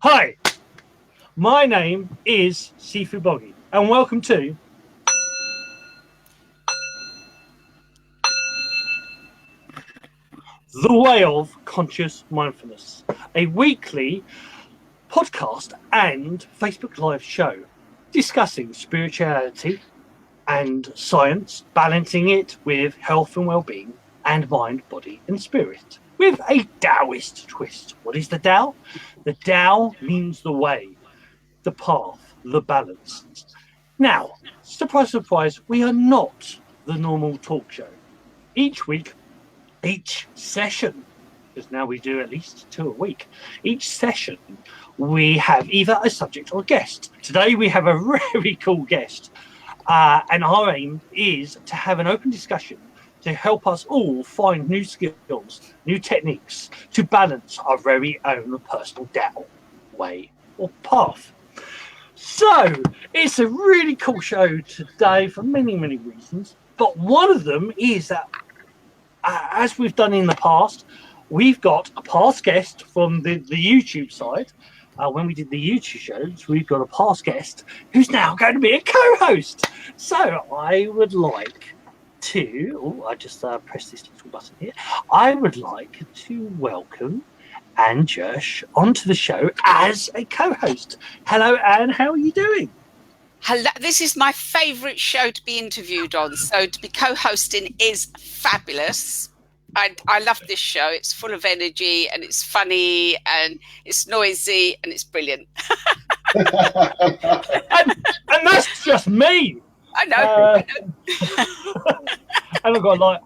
Hi, my name is Sifu Boggie, and welcome to The Way of Conscious Mindfulness, a weekly podcast and Facebook Live show discussing spirituality and science, balancing it with health and well-being and mind, body and spirit with a Daoist twist. What is the Tao? The Tao means the way, the path, the balance. Now, surprise, surprise, we are not the normal talk show. Each week, each session, because now we do at least 2 a week, each session we have either a subject or a guest. Today we have a very cool guest, and our aim is to have an open discussion to help us all find new skills, new techniques to balance our very own personal Tao, way or path. So it's a really cool show today for many, many reasons, but one of them is that as we've done in the past, we've got a past guest from the YouTube side. When we did the YouTube shows, we've got a past guest who's now going to be a co-host. So I would like to, I just press this little button here. I would like to welcome Anne Jersh onto the show as a co-host. Hello, Anne. How are you doing? Hello. This is my favourite show to be interviewed on. So to be co-hosting is fabulous. I love this show. It's full of energy and it's funny and it's noisy and it's brilliant. and that's just me. I know. And I've got a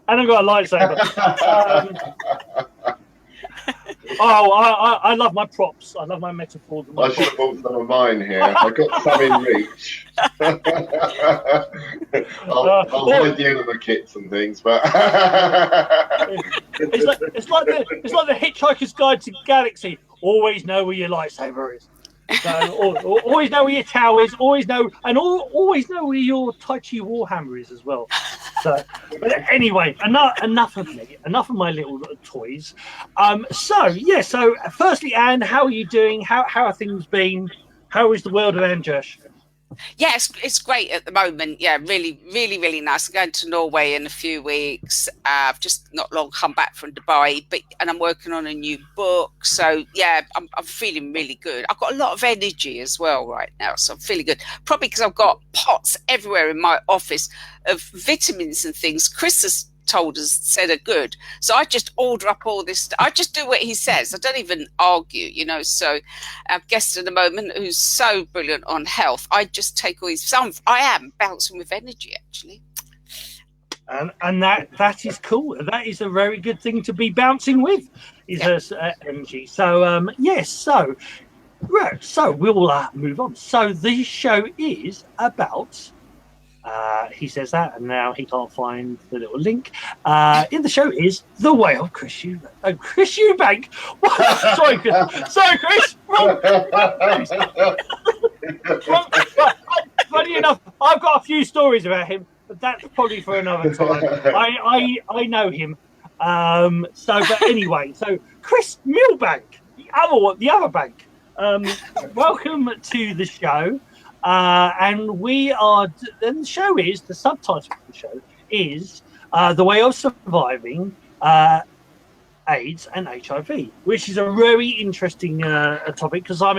lightsaber. I love my props. I love my metaphors. I should have bought some of mine here. I've got some in reach. I'll hide the end of the kits and things, but it's like the Hitchhiker's Guide to the Galaxy. Always know where your lightsaber is. So always know where your Tao is. Always know where your Tai Chi Warhammer is as well. So, but anyway, enough of me. Enough of my little toys. So firstly, Anne, how are you doing? How are things been? How is the world of Anne Jersh? Yeah, it's great at the moment. Yeah, really, really, really nice. I'm going to Norway in a few weeks. I've just not long come back from Dubai, and I'm working on a new book. So yeah, I'm feeling really good. I've got a lot of energy as well right now, so I'm feeling good. Probably because I've got pots everywhere in my office of vitamins and things. Chris has said are good, so I just order up all this. I just do what he says. I don't even argue, So our guest at the moment, who's so brilliant on health, I just take all his. I am bouncing with energy, actually. And that is cool. That is a very good thing to be bouncing with, is energy. So yes. So right. So we'll move on. So this show is about. He says that, and now he can't find the little link. In the show is The Way of Chris Eubank. Chris Eubank. Sorry, Chris. Funny enough, I've got a few stories about him, but that's probably for another time. I know him. But anyway, so Chris Milbank, the other bank. Welcome to the show. And the show is, the subtitle of the show is The Way of Surviving AIDS and HIV, which is a very interesting topic, because I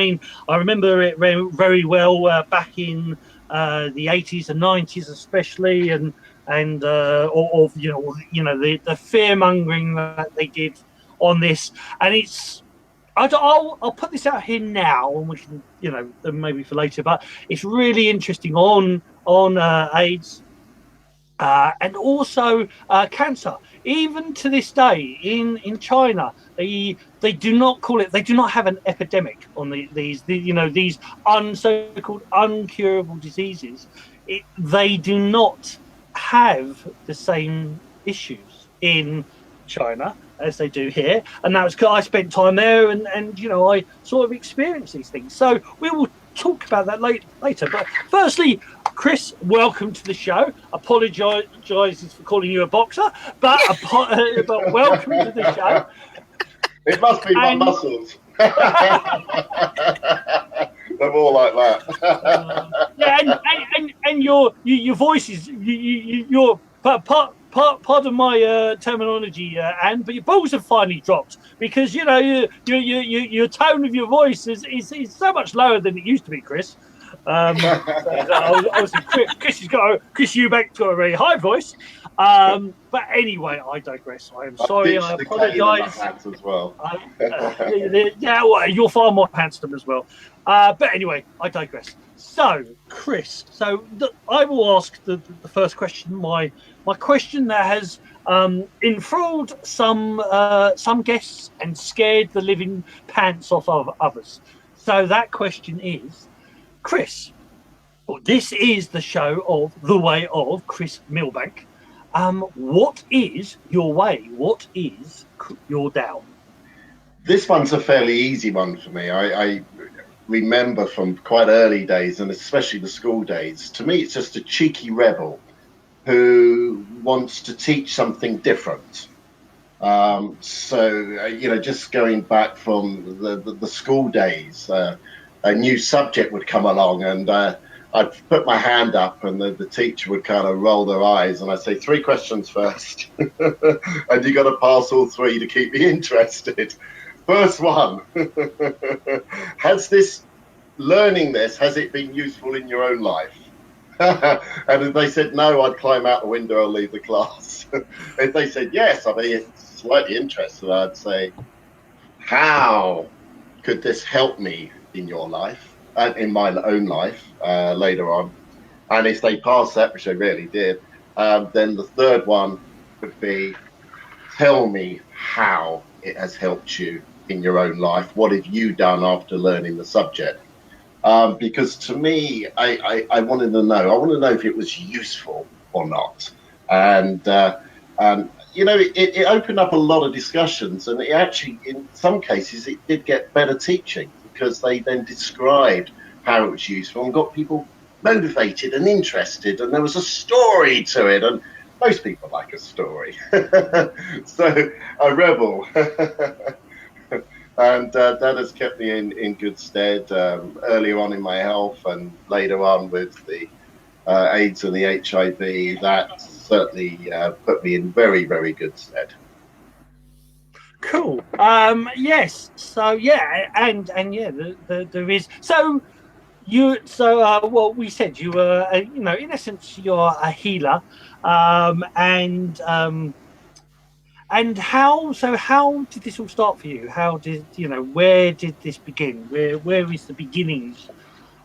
remember it very well back in the 80s and 90s especially, and the fear mongering that they did on this, and it's. I'll put this out here now, and we can, maybe for later. But it's really interesting on AIDS and also cancer. Even to this day, in China, they do not call it. They do not have an epidemic on these so-called uncurable diseases. They do not have the same issues in China as they do here, and that was because I spent time there, and I sort of experienced these things. So we will talk about that later. But firstly, Chris, welcome to the show. Apologizes for calling you a boxer, but welcome to the show. It must be my muscles. They're more like that. Yeah, and your voice is your pardon my terminology, Anne, but your balls have finally dropped because you know your tone of your voice is so much lower than it used to be, Chris. Obviously, Chris Eubank's got a very high voice. But anyway, I digress. I am sorry. I apologise. As well. Yeah, well, you're far more handsome as well. But anyway, I digress. So, Chris, I will ask the first question. My question that has enthralled some guests and scared the living pants off of others. So that question is, Chris, this is the show of The Way of Chris Milbank. What is your way? What is your Tao? This one's a fairly easy one for me. I remember from quite early days, and especially the school days, to me it's just a cheeky rebel who wants to teach something different. Just going back from the school days, a new subject would come along, and I'd put my hand up, and the teacher would kind of roll their eyes, and I'd say 3 questions first, and you got to pass all 3 to keep me interested. First one, has it been useful in your own life? And if they said no, I'd climb out the window and leave the class. If they said yes, I'd be slightly interested. I'd say, how could this help me in your life and in my own life later on? And if they passed that, which they really did, then the third one would be, tell me how it has helped you in your own life. What have you done after learning the subject? Because to me, I wanted to know. I want to know if it was useful or not. And it opened up a lot of discussions, and it actually, in some cases, it did get better teaching because they then described how it was useful and got people motivated and interested, and there was a story to it, and most people like a story. So a rebel. And that has kept me in good stead earlier on in my health, and later on with the AIDS and the HIV. That certainly put me in very, very good stead. Cool. Yes. So yeah, and yeah, there is. So well, we said you were, in essence, you're a healer, and how did this all start for you? How did where did this begin? Where is the beginnings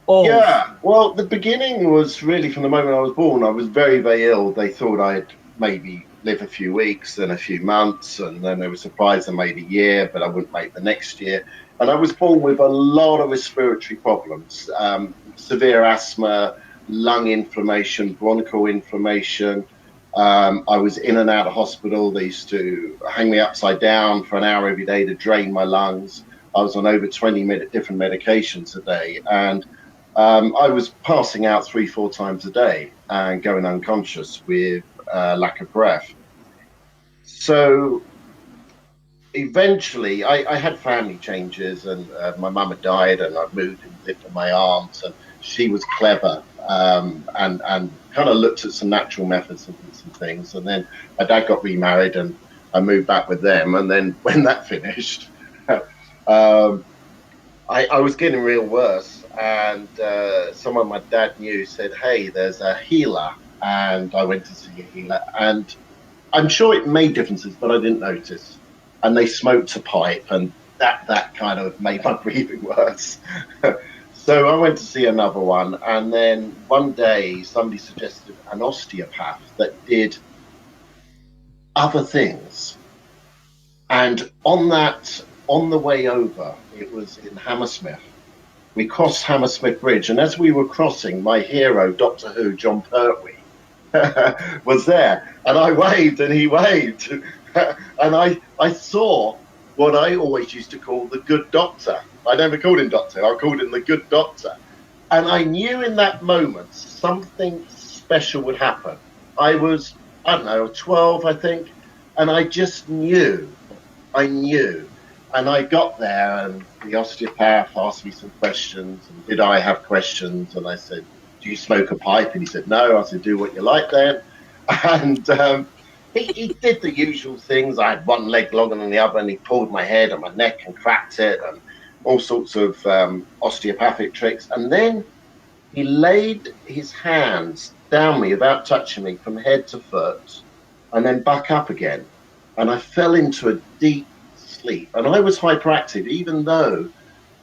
of? Yeah, well, the beginning was really from the moment I was born. I was very, very ill. They thought I'd maybe live a few weeks, then a few months, and then they were surprised I made a year, but I wouldn't make the next year. And I was born with a lot of respiratory problems, severe asthma, lung inflammation, bronchial inflammation. I was in and out of hospital. They used to hang me upside down for an hour every day to drain my lungs. I was on over 20 different medications a day, and I was passing out 3-4 times a day and going unconscious with lack of breath. So eventually I had family changes, and my mum had died, and I moved and lived with my aunt, and she was clever and kind of looked at some natural methods and some things. And then my dad got remarried, and I moved back with them. And then when that finished, I was getting real worse, and someone my dad knew said, hey, there's a healer. And I went to see a healer, and I'm sure it made differences, but I didn't notice. And they smoked a pipe, and that kind of made my breathing worse. So I went to see another one, and then one day somebody suggested an osteopath that did other things. And on the way over, it was in Hammersmith. We crossed Hammersmith Bridge, and as we were crossing, my hero, Doctor Who, John Pertwee, was there, and I waved and he waved, and I saw what I always used to call the good doctor. I never called him doctor, I called him the good doctor. And I knew in that moment something special would happen. I was, 12, I think, and I just knew. And I got there, and the osteopath asked me some questions, and did I have questions? And I said, do you smoke a pipe? And he said, no. I said, do what you like then. And he did the usual things. I had one leg longer than the other, and he pulled my head and my neck and cracked it, and all sorts of osteopathic tricks. And then he laid his hands down me without touching me from head to foot, and then back up again. And I fell into a deep sleep. And I was hyperactive, even though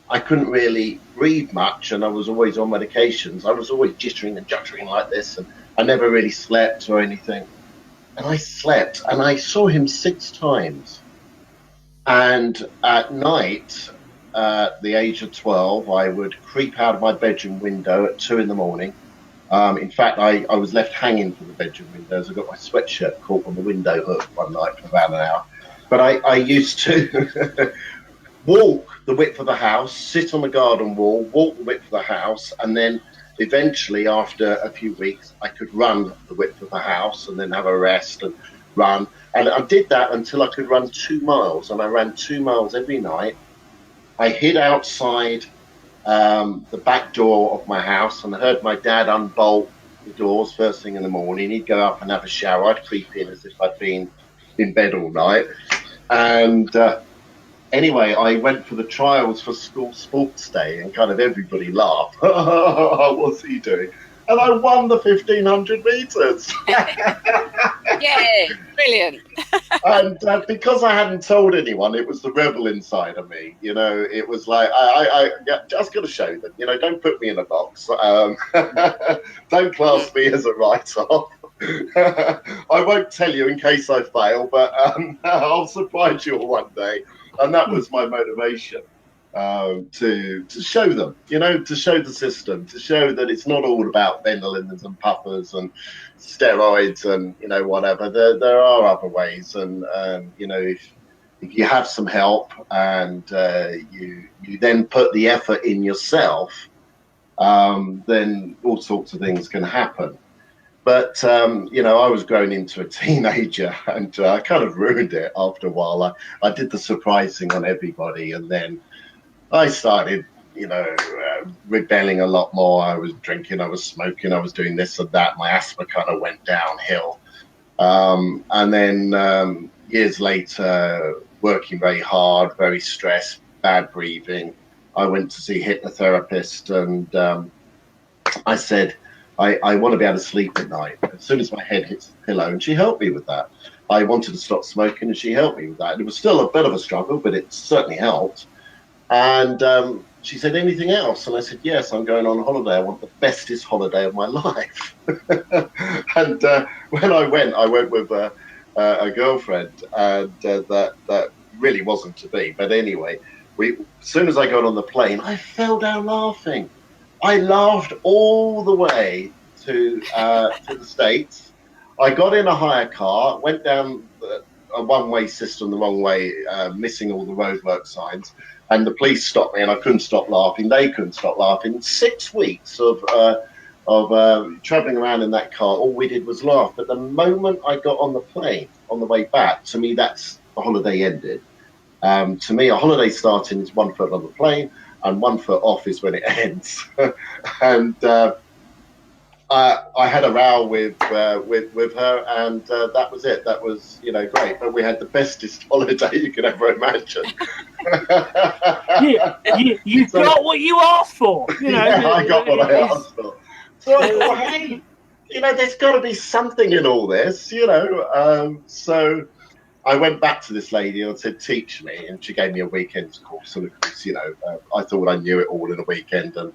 I couldn't really breathe much, and I was always on medications. I was always jittering and juttering like this, and I never really slept or anything. And I slept, and I saw him 6 times. And at night, at the age of 12, I would creep out of my bedroom window at 2 in the morning. In fact, I was left hanging from the bedroom windows. I got my sweatshirt caught on the window hook one night for about an hour. But I used to walk the width of the house, sit on the garden wall, walk the width of the house, and then eventually, after a few weeks, I could run the width of the house and then have a rest and run. And I did that until I could run 2 miles, and I ran 2 miles every night. I hid outside the back door of my house, and I heard my dad unbolt the doors first thing in the morning. He'd go up and have a shower. I'd creep in as if I'd been in bed all night. And anyway, I went for the trials for school sports day, and kind of everybody laughed. What's he doing? And I won the 1,500 meters. Yeah, brilliant. And because I hadn't told anyone, it was the rebel inside of me. You know, it was like, I just got to show them, you know, don't put me in a box. Don't class me as a write-off. I won't tell you in case I fail, but I'll surprise you all one day. And that was my motivation, to show them, you know, to show the system, to show that it's not all about Benelins and puffers and steroids and, you know, whatever. There are other ways. And, you know, if you have some help and you then put the effort in yourself, then all sorts of things can happen. But, you know, I was growing into a teenager, and I kind of ruined it after a while. I did the surprising on everybody, and then I started, you know, rebelling a lot more. I was drinking, I was smoking, I was doing this and that. My asthma kind of went downhill. And then years later, working very hard, very stressed, bad breathing, I went to see a hypnotherapist, and I said, I want to be able to sleep at night as soon as my head hits the pillow, and she helped me with that. I wanted to stop smoking, and she helped me with that. It was still a bit of a struggle, but it certainly helped. And she said, anything else? And I said, yes, I'm going on holiday. I want the bestest holiday of my life. And when I went with a girlfriend, and that really wasn't to be. But anyway, as soon as I got on the plane, I fell down laughing. I laughed all the way to the States. I got in a hire car, went down a one-way system the wrong way, missing all the roadwork signs, and the police stopped me, and I couldn't stop laughing. They couldn't stop laughing. 6 weeks of traveling around in that car, all we did was laugh. But the moment I got on the plane on the way back, to me, that's the holiday ended. To me, a holiday starting is 1 foot on the plane, and 1 foot off is when it ends. And I had a row with her, and that was it. That was, you know, great. But we had the bestest holiday you could ever imagine. You So, got what you asked for. You know, yeah, I got what I asked for. So I thought, hey, you know, there's got to be something in all this, you know. So I went back to this lady and I said, teach me. And she gave me a weekend course. And of course, you know, I thought I knew it all in a weekend. And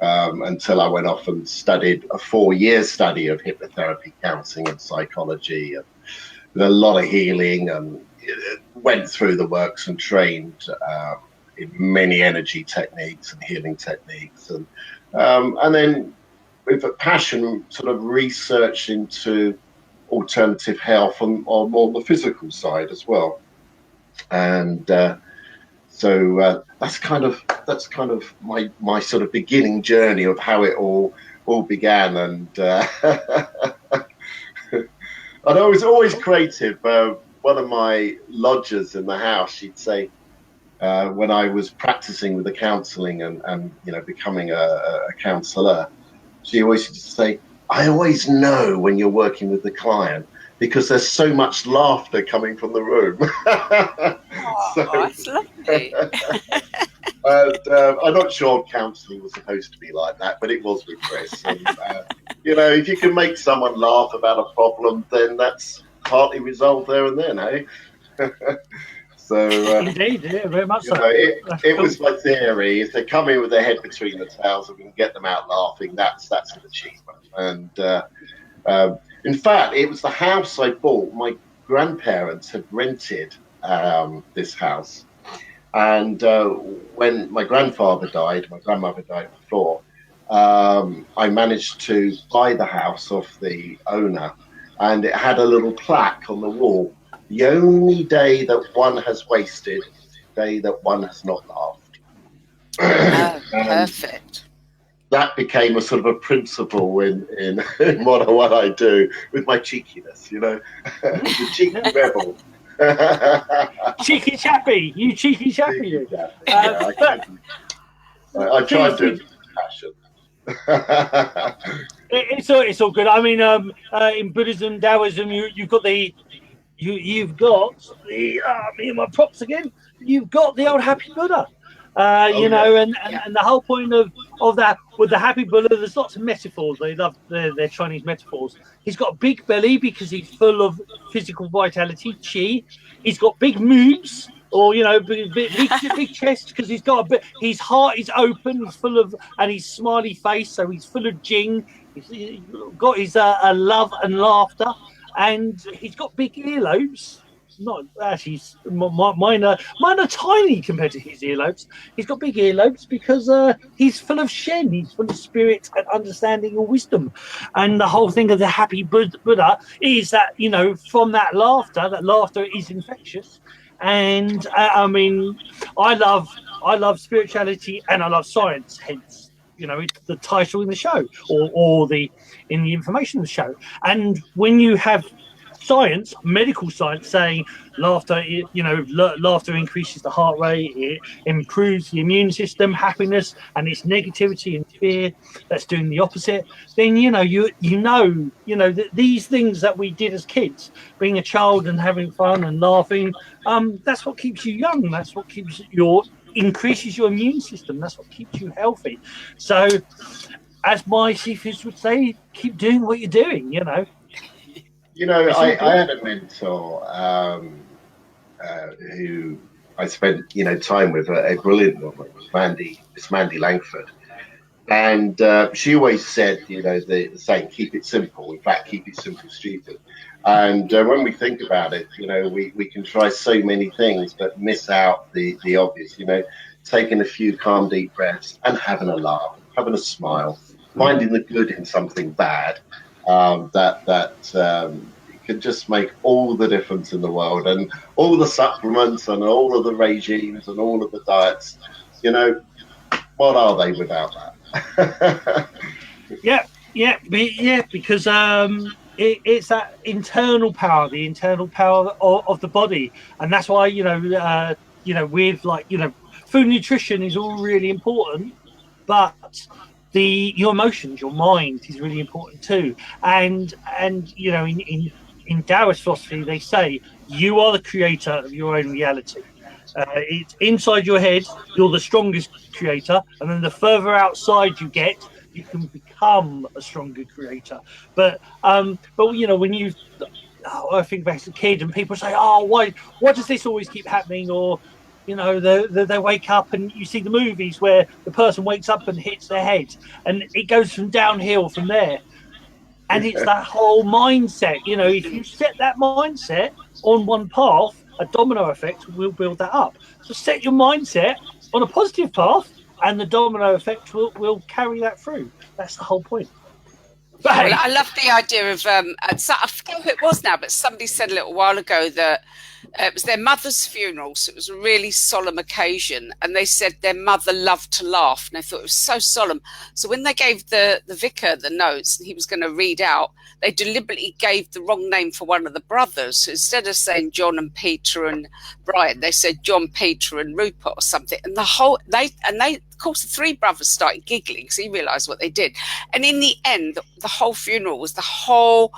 until I went off and studied a 4-year study of hypnotherapy, counseling and psychology, and a lot of healing, and went through the works and trained in many energy techniques and healing techniques. And then with a passion, sort of research into alternative health on the physical side as well. And so that's kind of my sort of beginning journey of how it all began. And and I was always creative. One of my lodgers in the house, she'd say, when I was practicing with the counselling and becoming a counsellor, she always used to say, I always know when you're working with the client because there's so much laughter coming from the room. Oh, that's lovely. I'm not sure counselling was supposed to be like that, but it was with Chris. And, if you can make someone laugh about a problem, then that's partly resolved there and then, eh? So, indeed, yeah, very much so. It was my theory. If they come in with their head between the tails and we can get them out laughing, that's an achievement. And in fact, it was the house I bought. My grandparents had rented this house. And when my grandfather died, my grandmother died before, I managed to buy the house off the owner, and it had a little plaque on the wall. The only day that one has wasted is the day that one has not laughed. Oh, perfect. That became a sort of a principle in what I do with my cheekiness, the cheeky rebel. Cheeky chappy, you cheeky chappy, you. I try to do it with passion. It's all good. I mean, in Buddhism, Daoism, you've got the me and my props again. You've got the old happy Buddha. And the whole point of that with the happy Buddha, there's lots of metaphors. They love their Chinese metaphors. He's got a big belly because he's full of physical vitality, qi. He's got big moves, or big chest because he's got a bit. His heart is open. He's full of, and his smiley face, so he's full of jing. He's got his love and laughter, and he's got big earlobes. Not actually, mine are tiny compared to his earlobes. He's got big earlobes because he's full of Shen. He's full of spirit and understanding and wisdom. And the whole thing of the happy Buddha is that from that laughter is infectious. And I mean, I love spirituality and I love science. Hence, it's the title in the show or in the information of the show. And when you have science, medical science, saying laughter increases the heart rate, it improves the immune system, happiness, and it's negativity and fear that's doing the opposite, then that these things that we did as kids, being a child and having fun and laughing, that's what keeps you young. That's what increases your immune system. That's what keeps you healthy. So, as my Sifus would say, keep doing what you're doing. I had a mentor who I spent, time with, a brilliant woman, Miss Mandy Langford. And she always said, the saying, keep it simple. In fact, keep it simple, stupid. And when we think about it, we can try so many things, but miss out the obvious, taking a few calm, deep breaths and having a laugh, having a smile, finding the good in something bad. That can just make all the difference in the world, and all the supplements and all of the regimes and all of the diets, what are they without that? Because it's that internal power, the internal power of the body, and that's why with food and nutrition is all really important, but your emotions, your mind is really important too. And in Daoist philosophy, they say you are the creator of your own reality. It's inside your head. You're the strongest creator, and then the further outside you get, you can become a stronger creator. But when I think back as a kid, and people say, "Oh, why does this always keep happening?" Or they wake up and you see the movies where the person wakes up and hits their head and it goes from downhill from there. And it's that whole mindset. If you set that mindset on one path, a domino effect will build that up. So set your mindset on a positive path and the domino effect will carry that through. That's the whole point. But I love the idea of, I forget who it was now, but somebody said a little while ago that It was their mother's funeral, so it was a really solemn occasion. And they said their mother loved to laugh, and I thought it was so solemn. So when they gave the vicar the notes and he was going to read out, they deliberately gave the wrong name for one of the brothers. So instead of saying John and Peter and Brian, they said John, Peter and Rupert or something. And of course, the three brothers started giggling because he realised what they did. And in the end, the whole funeral was the whole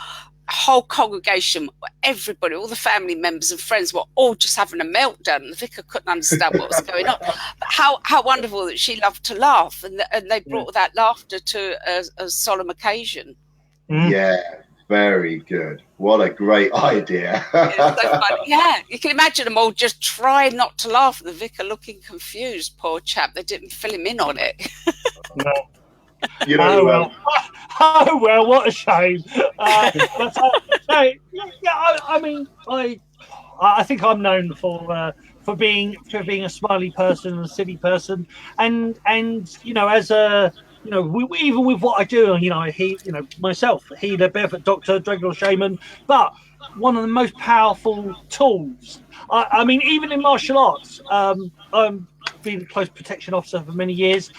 congregation, everybody, all the family members and friends were all just having a meltdown, and the vicar couldn't understand what was going on. But how wonderful that she loved to laugh, and they brought that laughter to a solemn occasion. Yeah, very good. What a great idea. It's so funny. Yeah, you can imagine them all just trying not to laugh, and the vicar looking confused. Poor chap, they didn't fill him in on it. No. You know, oh well, what a shame. I mean, I think I'm known for being a smiley person and a silly person, and as a even with what I do, myself, healer, barefoot doctor, Dragon shaman, but one of the most powerful tools. I mean, even in martial arts, I'm been a close protection officer for many years.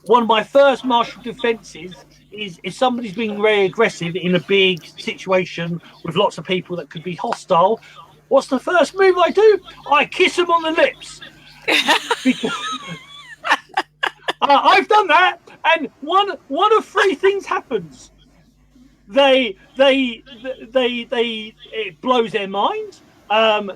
One of my first martial defences is if somebody's being very aggressive in a big situation with lots of people that could be hostile, what's the first move I do? I kiss them on the lips. Because I've done that, and one of three things happens. It blows their mind.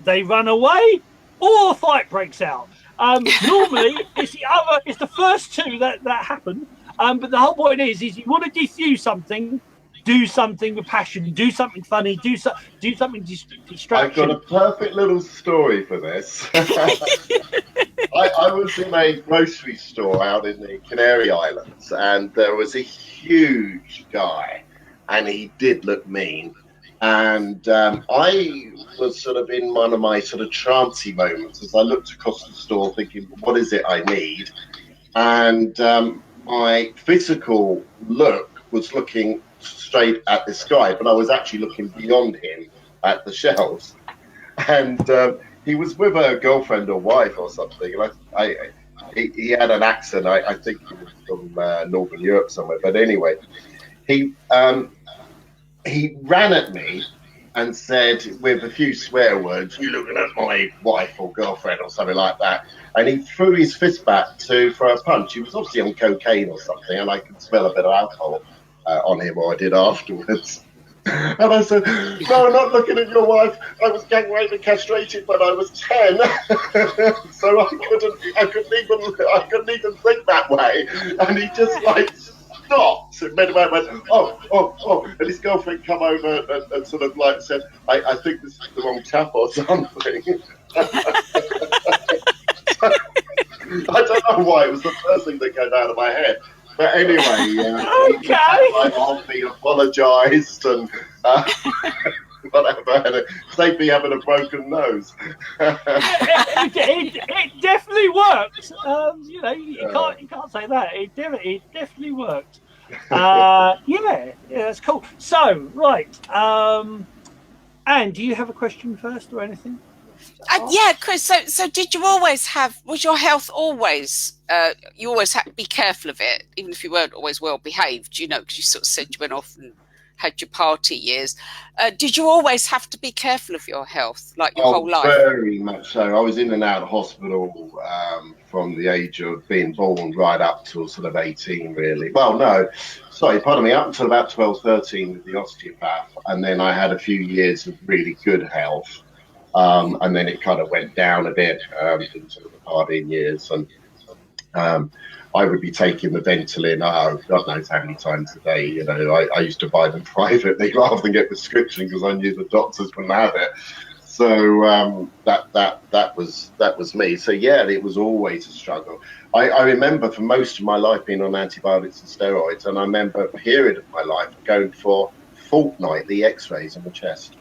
They run away, or a fight breaks out. Normally, it's the first two that happen. But the whole point is you want to diffuse something, do something with passion, do something funny, do something distraction. I've got a perfect little story for this. I was in a grocery store out in the Canary Islands, and there was a huge guy, and he did look mean. And I was sort of in one of my sort of trancey moments as I looked across the store thinking, what is it I need? And my physical look was looking straight at this guy, but I was actually looking beyond him at the shelves. And he was with a girlfriend or wife or something. And he had an accent. I think he was from Northern Europe somewhere. But anyway, he ran at me and said, with a few swear words, "You looking at my wife or girlfriend," or something like that. And he threw his fist back for a punch. He was obviously on cocaine or something, and I could smell a bit of alcohol on him, or I did afterwards. And I said, "No, I'm not looking at your wife. I was gang raped and castrated when I was 10, so I couldn't even think that way." And he just stopped and midway went, oh, and his girlfriend come over and sort of said, I think this is the wrong chap or something. I don't know why, it was the first thing that came out of my head. But anyway, he apologised and whatever, and saved me having a broken nose. it definitely worked. You can't say that. It definitely worked. Yeah, that's cool. So, right. Anne, do you have a question first or anything? Yeah, Chris. So did you always was your health always, you always had to be careful of it, even if you weren't always well behaved, because you sort of said you went off and had your party years. Did you always have to be careful of your health, like your whole life? Very much so. I was in and out of hospital from the age of being born right up till sort of 18, really. Well, no, sorry, pardon me, up until about 12, 13 with the osteopath. And then I had a few years of really good health. And then it kind of went down a bit into the partying years. And I would be taking the Ventolin, God knows how many times a day. I used to buy them privately rather than get prescription because I knew the doctors wouldn't have it. So that was me. So yeah, it was always a struggle. I remember for most of my life being on antibiotics and steroids, and I remember a period of my life going for fortnightly X-rays on the chest.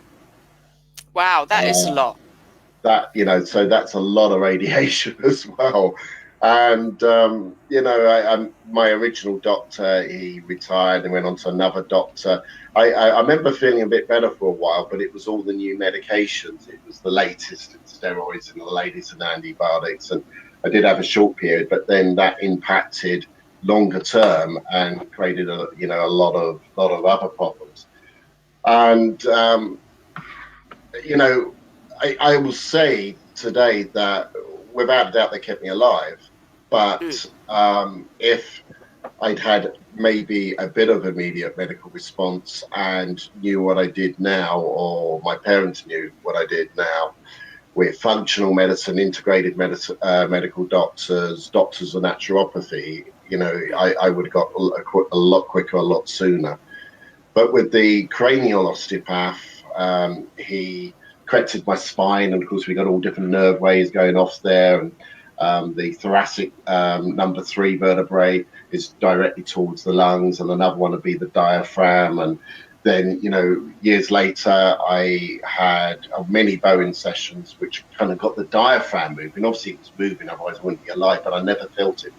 Wow, that is a lot. So that's a lot of radiation as well. And my original doctor, he retired and went on to another doctor. I remember feeling a bit better for a while, but it was all the new medications. It was the latest in steroids and the latest in antibiotics. And I did have a short period, but then that impacted longer term and created a lot of other problems. And I will say today that without a doubt they kept me alive. But if I'd had maybe a bit of immediate medical response and knew what I did now, or my parents knew what I did now, with functional medicine, integrated medicine, medical doctors of naturopathy, I would have got a lot quicker, a lot sooner. But with the cranial osteopath, he corrected my spine, and of course we got all different nerve waves going off there, and the thoracic number 3 vertebrae is directly towards the lungs, and another one would be the diaphragm. And then, years later, I had many Bowen sessions, which kind of got the diaphragm moving. Obviously, it was moving, otherwise I wouldn't be alive, but I never felt it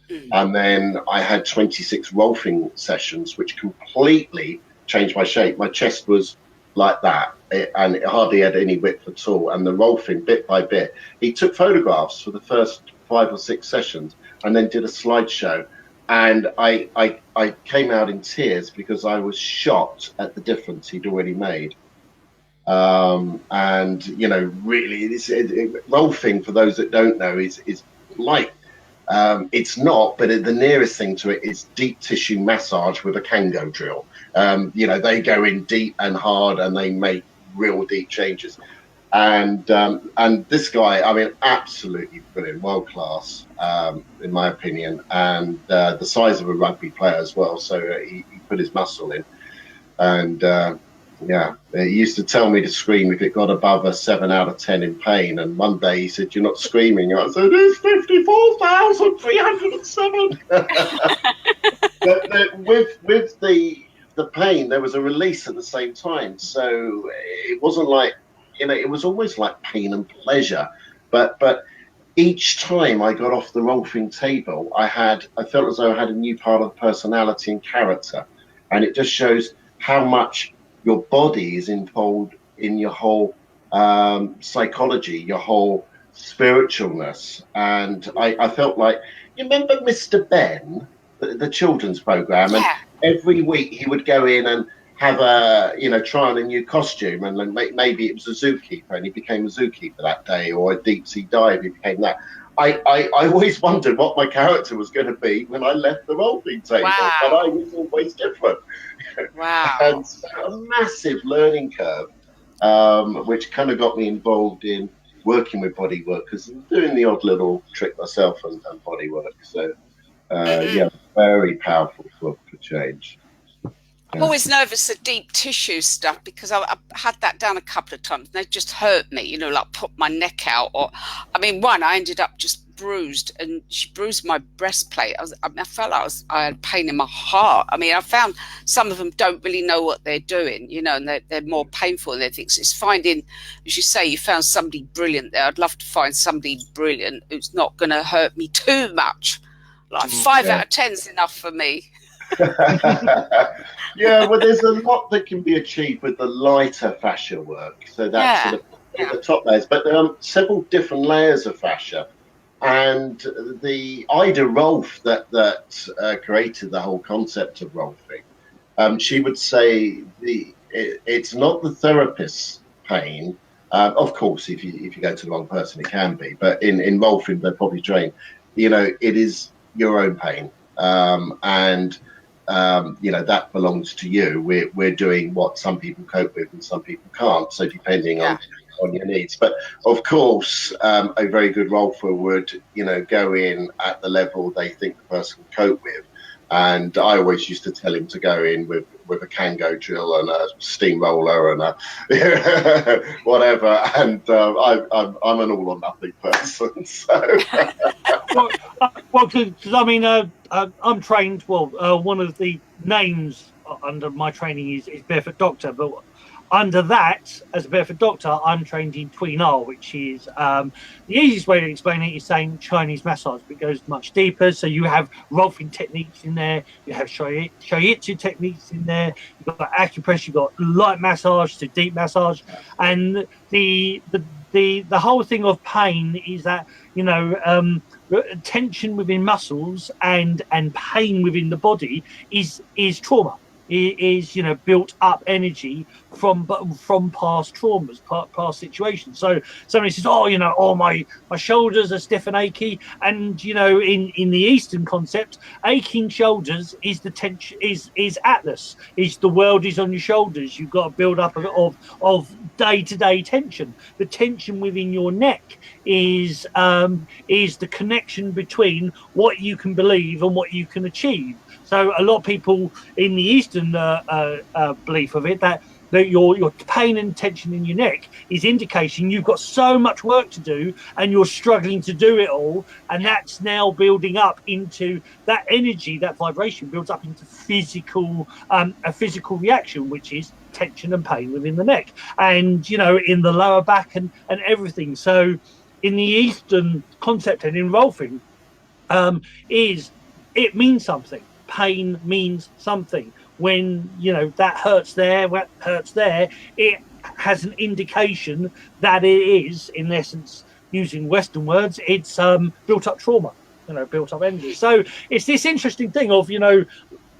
move. And then I had 26 Rolfing sessions, which completely changed my shape. My chest was like that, and it hardly had any width at all. And the Rolfing, bit by bit, he took photographs for the first 5 or 6 sessions and then did a slideshow. And I came out in tears because I was shocked at the difference he'd already made. And, really, Rolfing, for those that don't know, is like, it's not, but the nearest thing to it is deep tissue massage with a Kango drill. They go in deep and hard and they make real deep changes. And this guy, I mean, absolutely brilliant, world class, in my opinion, and the size of a rugby player as well. So he put his muscle in, and he used to tell me to scream if it got above a 7 out of 10 in pain. And one day he said, "You're not screaming." I said, "It's 54,307." But with the pain, there was a release at the same time. So it wasn't like, it was almost like pain and pleasure. But each time I got off the Rolfing table, I felt as though I had a new part of personality and character. And it just shows how much your body is involved in your whole psychology, your whole spiritualness. And I felt like, you remember Mr. Ben, the children's program? And every week he would go in and have try on a new costume, and then maybe it was a zookeeper and he became a zookeeper that day, or a deep sea dive, he became that. I always wondered what my character was going to be when I left the Rolfing table, but I was always different. Wow. And so a massive learning curve, which kind of got me involved in working with body work, because I'm doing the odd little trick myself and body work. So, very powerful for change. I'm always nervous at deep tissue stuff, because I had that done a couple of times. They just hurt me, like put my neck out. Or, I ended up just bruised, and she bruised my breastplate. I felt like I had pain in my heart. I found some of them don't really know what they're doing, and they're more painful than they think. So it's finding, as you say, you found somebody brilliant there. I'd love to find somebody brilliant who's not going to hurt me too much. Like 5 out of 10 is enough for me. Well, there's a lot that can be achieved with the lighter fascia work. So that's sort of the top layers, but there are several different layers of fascia. And the Ida Rolf that created the whole concept of Rolfing, she would say it's not the therapist's pain. Of course, if you go to the wrong person, it can be. But in Rolfing, they're probably trained. It is your own pain, and that belongs to you. We're doing what some people cope with and some people can't. So depending on your needs, but of course, a very good rolfer would go in at the level they think the person can cope with. And I always used to tell him to go in with a Kango drill and a steamroller and a whatever. And I'm an all or nothing person. So, I'm trained. One of the names under my training is Barefoot Doctor, but under that, as a bit of a doctor, I'm trained in Tween, which is the easiest way to explain it is saying Chinese massage, but it goes much deeper. So you have rolfing techniques in there, you have shiatsu techniques in there, you've got acupressure, you've got light massage to deep massage, and the whole thing of pain is that, you know, tension within muscles and pain within the body is trauma. It is, you know, built up energy from past traumas, past situations. So somebody says, oh, you know, oh, my shoulders are stiff and achy, and you know, in the Eastern concept, aching shoulders is the tension, is Atlas, is the world is on your shoulders. You've got a build up of day-to-day tension. The tension within your neck is the connection between what you can believe and what you can achieve. So a lot of people in the Eastern belief of it, that your pain and tension in your neck is indicating you've got so much work to do and you're struggling to do it all, and that's now building up into that energy, that vibration builds up into a physical reaction, which is tension and pain within the neck, and you know, in the lower back and everything. So in the Eastern concept and in rolfing, it means something. Pain means something. When, you know, that hurts there, it has an indication that it is, in essence, using Western words, it's built up trauma, you know, built up energy. So it's this interesting thing of, you know,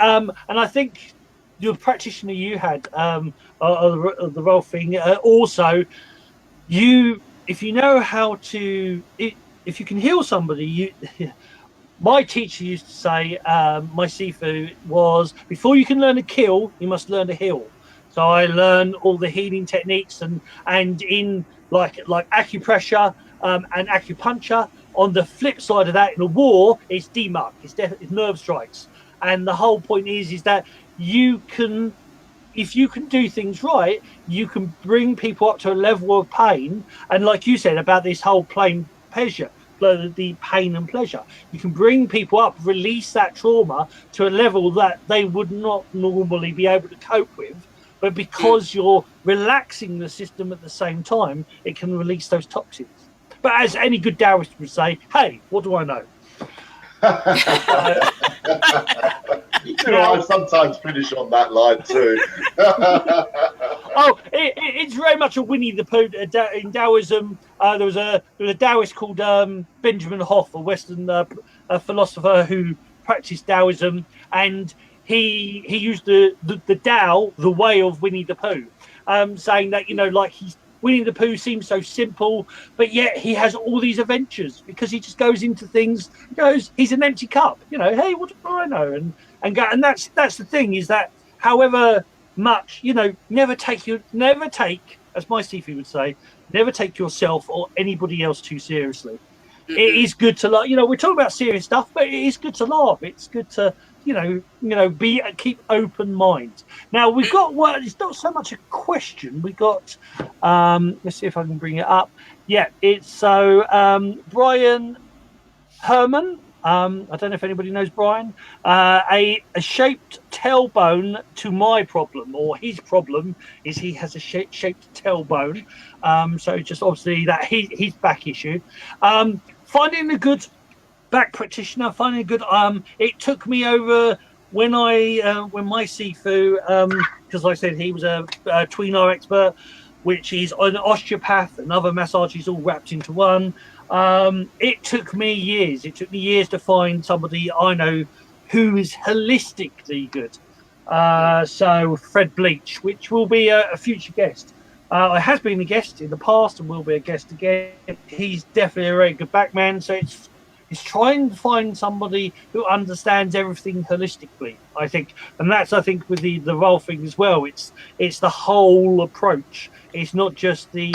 and I think the practitioner you had of the rolfing, also, if you know how to, if you can heal somebody, my teacher used to say, my Sifu was, before you can learn to kill, you must learn to heal. So I learned all the healing techniques and in like acupressure and acupuncture. On the flip side of that, in a war, it's demark, it's nerve strikes. And the whole point is that you can, if you can do things right, you can bring people up to a level of pain. And like you said about this whole pleasure, the pain and pleasure, you can bring people up, release that trauma to a level that they would not normally be able to cope with, but because you're relaxing the system at the same time, it can release those toxins. But as any good Daoist would say, hey, what do I know? You know, I sometimes finish on that line too. Oh, it's very much a Winnie the Pooh in Daoism. There was a Daoist called Benjamin Hoff, a Western philosopher who practiced Daoism, and he used the Tao, the way of Winnie the Pooh, saying that, you know, like Winnie the Pooh seems so simple, but yet he has all these adventures because he just goes into things. He's an empty cup. You know, hey, what do I know? And that's the thing, is that however much, you know, never take, as my Sifu would say, never take yourself or anybody else too seriously. Mm-hmm. It is good to laugh. You know, we're talking about serious stuff, but it is good to laugh. It's good to, keep open mind. Now we've got it's not so much a question. We got, let's see if I can bring it up. Yeah, it's so Brian Herman. I don't know if anybody knows Brian. A shaped tailbone to my problem, or his problem is he has a shaped tailbone. So just obviously that his back issue. Finding a good back practitioner, finding a good. It took me over when my Sifu, because like I said, he was a Tween expert, which is an osteopath, another massages all wrapped into one. It took me years. It took me years to find somebody I know who is holistically good. So Fred Bleach, which will be a future guest. Has been a guest in the past and will be a guest again. He's definitely a very good backman. So it's trying to find somebody who understands everything holistically, I think. And that's, I think, with the rolfing as well. It's the whole approach. It's not just the,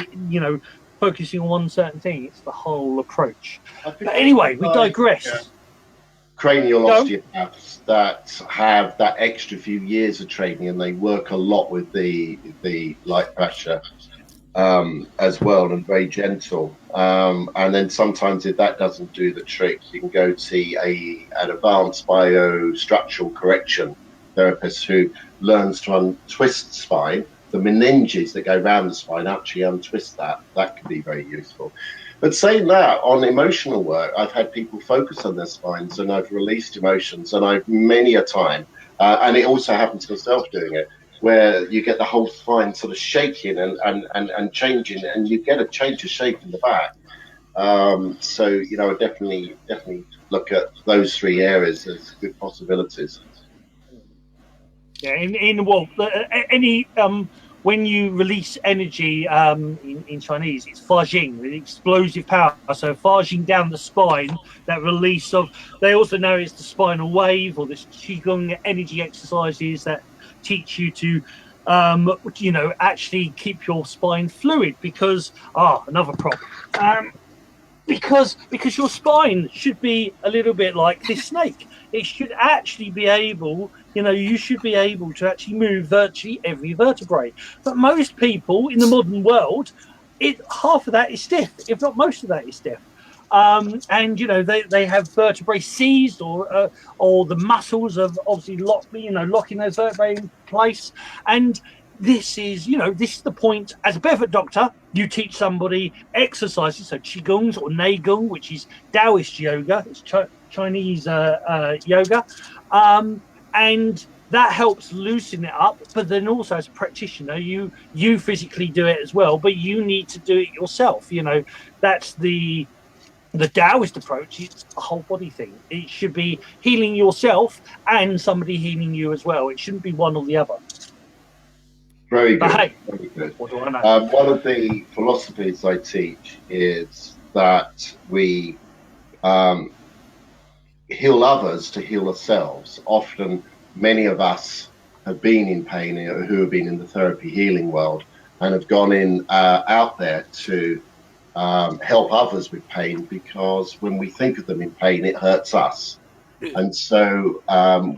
focusing on one certain thing. It's the whole approach. But anyway, we digress. Yeah. Cranial osteopaths that have that extra few years of training, and they work a lot with the light pressure as well, and very gentle. And then sometimes if that doesn't do the trick, you can go to an advanced biostructural correction therapist who learns to untwist spine the meninges that go around the spine, actually untwist that. That can be very useful. But saying that, on emotional work, I've had people focus on their spines, and I've released emotions, and I've many a time, and it also happens to myself doing it, where you get the whole spine sort of shaking and changing, and you get a change of shape in the back. So, you know, I definitely look at those three areas as good possibilities. Yeah, any when you release energy in Chinese, it's Fajing, the explosive power. So Fajing down the spine, that release of, they also know it's the spinal wave, or this Qigong energy exercises that teach you to you know, actually keep your spine fluid, because another prop. Because your spine should be a little bit like this snake. It should actually be able, you know, you should be able to actually move virtually every vertebrae. But most people in the modern world, half of that is stiff, if not most of that is stiff. And you know, they have vertebrae seized, or the muscles of obviously locking those vertebrae in place. And this is the point. As a barefoot doctor, you teach somebody exercises, so Qigongs or Neigong, which is Daoist yoga, it's Chinese yoga, and that helps loosen it up. But then also, as a practitioner, you physically do it as well, but you need to do it yourself. You know, that's the Taoist approach. It's a whole body thing. It should be healing yourself and somebody healing you as well. It shouldn't be one or the other. Very good. Hey, very good. What do I know? One of the philosophies I teach is that we heal others to heal ourselves. Often, many of us have been in pain, who have been in the therapy healing world, and have gone out there to help others with pain, because when we think of them in pain, it hurts us. And so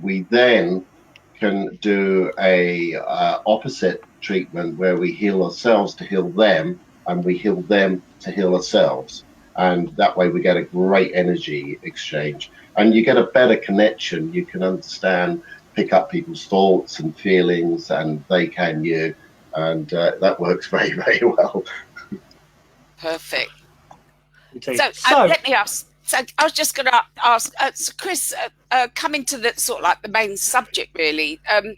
we then can do a opposite treatment, where we heal ourselves to heal them, and we heal them to heal ourselves. And that way we get a great energy exchange, and you get a better connection. You can understand, pick up people's thoughts and feelings, and they can you. And that works very, very well. Perfect. So let me ask. So I was just going to ask, so Chris, coming to the sort of like the main subject, really. I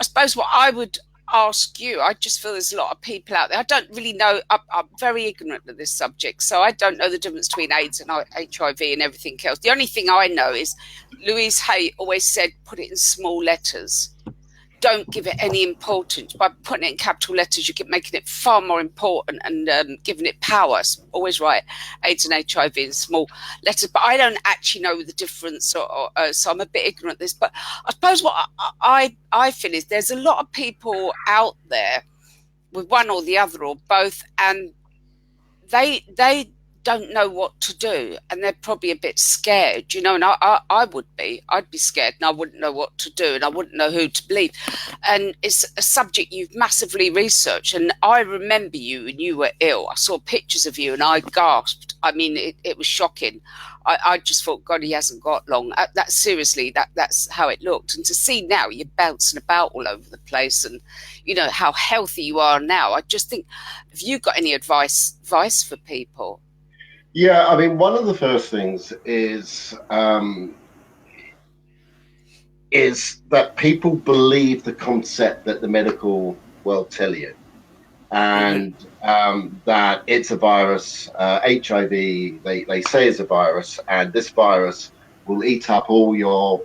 suppose what I would ask you, I just feel there's a lot of people out there. I don't really know. I'm very ignorant of this subject, so I don't know the difference between AIDS and HIV and everything else. The only thing I know is Louise Hay always said, put it in small letters. Don't give it any importance. By putting it in capital letters, you keep making it far more important and giving it power. It's always right, AIDS and HIV in small letters. But I don't actually know the difference, so I'm a bit ignorant of this. But I suppose what I feel is there's a lot of people out there with one or the other or both, and they don't know what to do, and they're probably a bit scared, you know, and I'd be scared, and I wouldn't know what to do, and I wouldn't know who to believe. And it's a subject you've massively researched, and I remember you, and you were ill. I saw pictures of you and I gasped. I mean, it was shocking. I just thought, God, he hasn't got long. That's how it looked. And to see now you're bouncing about all over the place, and you know how healthy you are now. I just think, have you got any advice for people? Yeah, I mean, one of the first things is that people believe the concept that the medical world tell you, and that it's a virus. HIV, they say is a virus, and this virus will eat up all your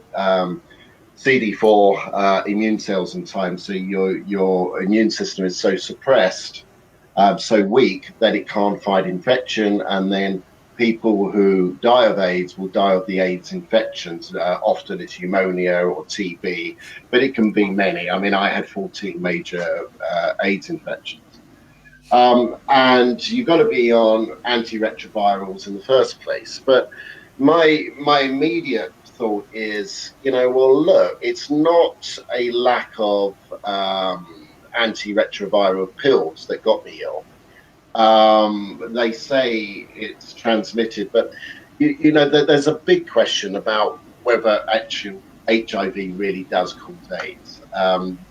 CD4 immune cells in time. So your immune system is so suppressed, so weak, that it can't fight infection, and then people who die of AIDS will die of the AIDS infections. Often it's pneumonia or TB, but it can be many. I mean, I had 14 major AIDS infections. And you've got to be on antiretrovirals in the first place. But my immediate thought is, you know, well, look, it's not a lack of antiretroviral pills that got me ill. They say it's transmitted, but you know, there's a big question about whether HIV really does cause AIDS.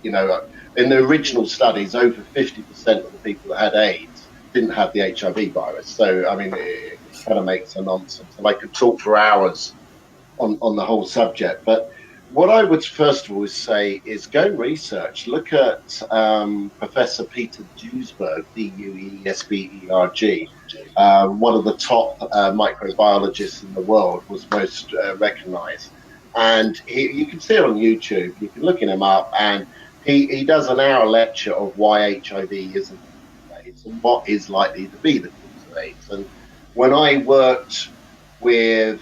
You know, in the original studies, over 50% of the people that had AIDS didn't have the HIV virus. So, I mean, it kind of makes a nonsense. And I could talk for hours on the whole subject. But what I would first of all say is go and research. Look at Professor Peter Duesberg, Duesberg, one of the top microbiologists in the world, was most recognized. And you can see it on YouTube. You can look him up, and he does an hour lecture of why HIV isn't AIDS and what is likely to be the cause of AIDS. And when I worked with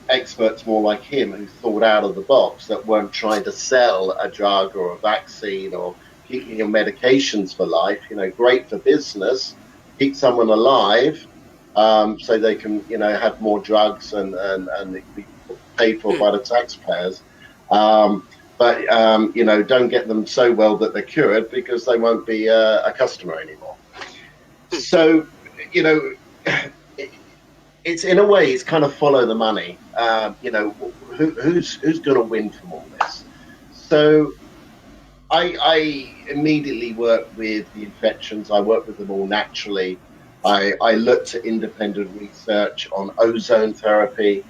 experts more like him who thought out of the box, that weren't trying to sell a drug or a vaccine or keeping your medications for life, you know, great for business, keep someone alive so they can, you know, have more drugs and be paid for by the taxpayers. But you know, don't get them so well that they're cured, because they won't be a customer anymore. So, you know, it's in a way, it's kind of follow the money. You know, who's going to win from all this? So I immediately work with the infections. I work with them all naturally. I looked at independent research on ozone therapy,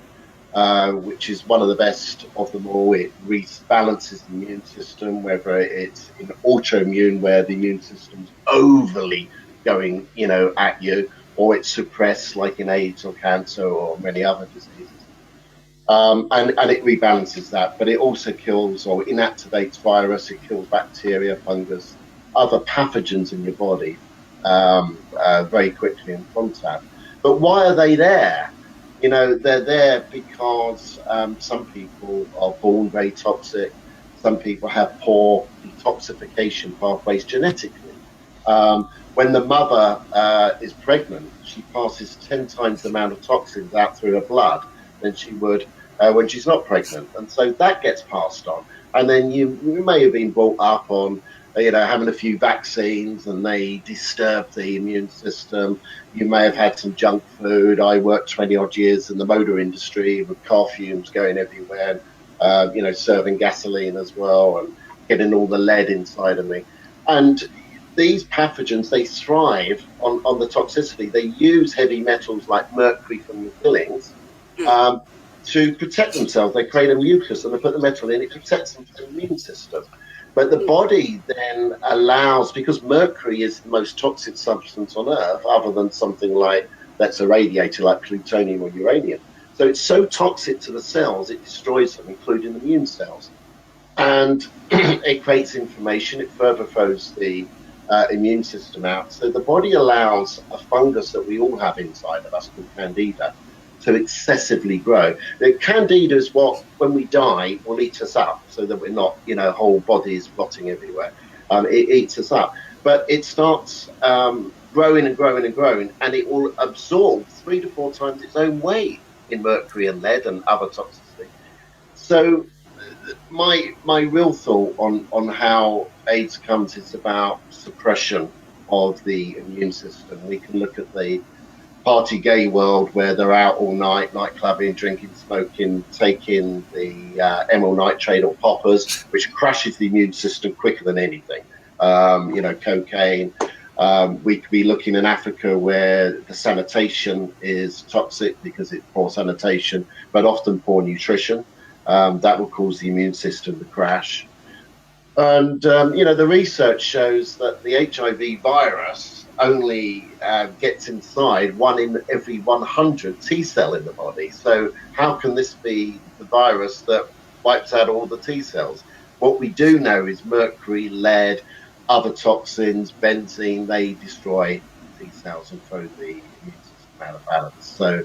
which is one of the best of them all. It rebalances the immune system, whether it's in autoimmune, where the immune system's overly going, you know, at you, or it's suppressed, like in AIDS or cancer or many other diseases. And it rebalances that, but it also kills or inactivates virus. It kills bacteria, fungus, other pathogens in your body very quickly in contact. But why are they there? You know, they're there because some people are born very toxic. Some people have poor detoxification pathways genetically. When the mother is pregnant, she passes 10 times the amount of toxins out through her blood than she would when she's not pregnant. And so that gets passed on. And then you may have been brought up on, you know, having a few vaccines and they disturb the immune system. You may have had some junk food. I worked 20 odd years in the motor industry with car fumes going everywhere, you know, serving gasoline as well and getting all the lead inside of me. And these pathogens, they thrive on the toxicity. They use heavy metals like mercury from the fillings to protect themselves. They create a mucus and they put the metal in, it protects them from the immune system. But the body then allows, because mercury is the most toxic substance on Earth, other than something like, that's a radiator like plutonium or uranium. So it's so toxic to the cells, it destroys them, including the immune cells. And it creates inflammation, it further throws the immune system out. So the body allows a fungus that we all have inside of us called Candida to excessively grow. The Candida is what, when we die, will eat us up, so that we're not, you know, whole bodies rotting everywhere. It eats us up. But it starts growing and growing and growing, and it will absorb 3 to 4 times its own weight in mercury and lead and other toxicity. So my real thought on how AIDS comes is about suppression of the immune system. We can look at the party gay world, where they're out all night, night clubbing, drinking, smoking, taking the amyl nitrate or poppers, which crashes the immune system quicker than anything. You know, cocaine. We could be looking in Africa, where the sanitation is toxic because it's poor sanitation, but often poor nutrition. That will cause the immune system to crash. And, you know, the research shows that the HIV virus only gets inside 1 in every 100 T cell in the body. So how can this be the virus that wipes out all the T cells? What we do know is mercury, lead, other toxins, benzene, they destroy T cells and throw the immune system out of balance. So,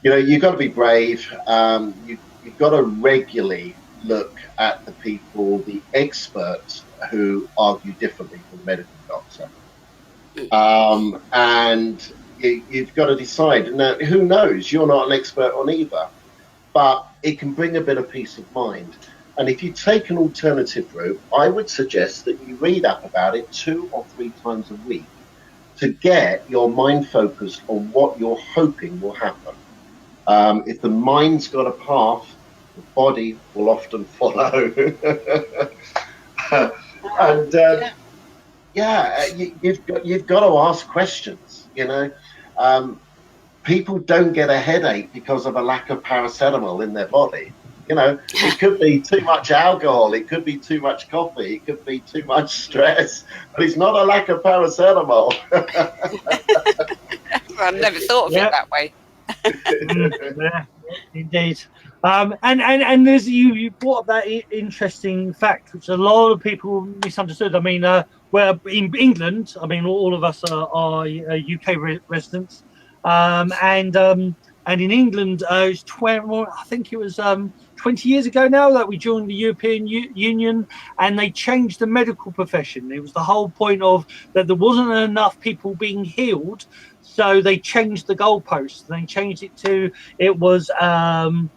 you know, you've got to be brave. You've got to regularly look at the people, the experts who argue differently from the medical doctor. And you've got to decide. Now, who knows? You're not an expert on either, but it can bring a bit of peace of mind. And if you take an alternative route, I would suggest that you read up about it 2 or 3 times a week to get your mind focused on what you're hoping will happen. If the mind's got a path, the body will often follow. And you've got to ask questions. People don't get a headache because of a lack of paracetamol in their body. It could be too much alcohol, it could be too much coffee, it could be too much stress, but it's not a lack of paracetamol. I've never thought of it that way. Yeah, indeed. And there's you brought up that interesting fact, which a lot of people misunderstood. I mean, where in England, I mean, all of us are UK residents, and in England, it was I think it was 20 years ago now that we joined the European Union, and they changed the medical profession. It was the whole point of that there wasn't enough people being healed, so they changed the goalposts. They changed it to it was I'm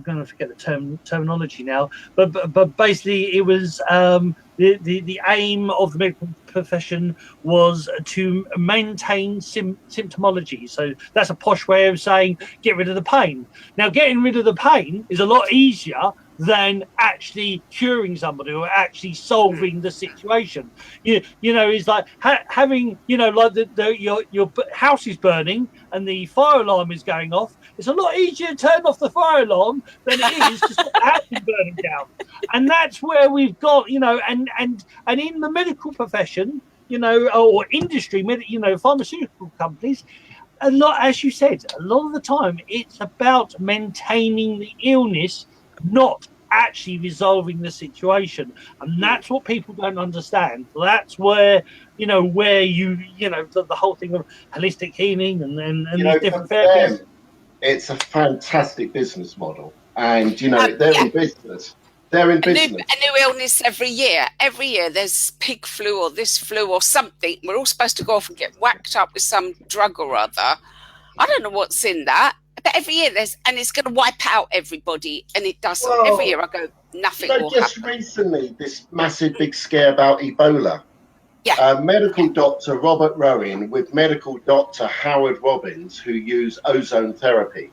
going to forget the terminology now, but basically it was the aim of the medical profession was to maintain symptomology. So that's a posh way of saying get rid of the pain. Now, getting rid of the pain is a lot easier than actually curing somebody or actually solving the situation. It's like having, like your house is burning and the fire alarm is going off. It's a lot easier to turn off the fire alarm than it is to stop the house from burning down. And that's where we've got, and in the medical profession, or industry, pharmaceutical companies, a lot, as you said, a lot of the time it's about maintaining the illness, not actually resolving the situation. And that's what people don't understand. That's where the whole thing of holistic healing and these different therapies. It's a fantastic business model, and they're in business. They're in business. A new illness every year. Every year there's pig flu or this flu or something. We're all supposed to go off and get whacked up with some drug or other. I don't know what's in that. But every year and it's going to wipe out everybody, and it doesn't. Well, every year I go, nothing will just happen. Recently, this massive big scare about Ebola. Yeah. Medical doctor Robert Rowan with medical doctor Howard Robbins, who use ozone therapy,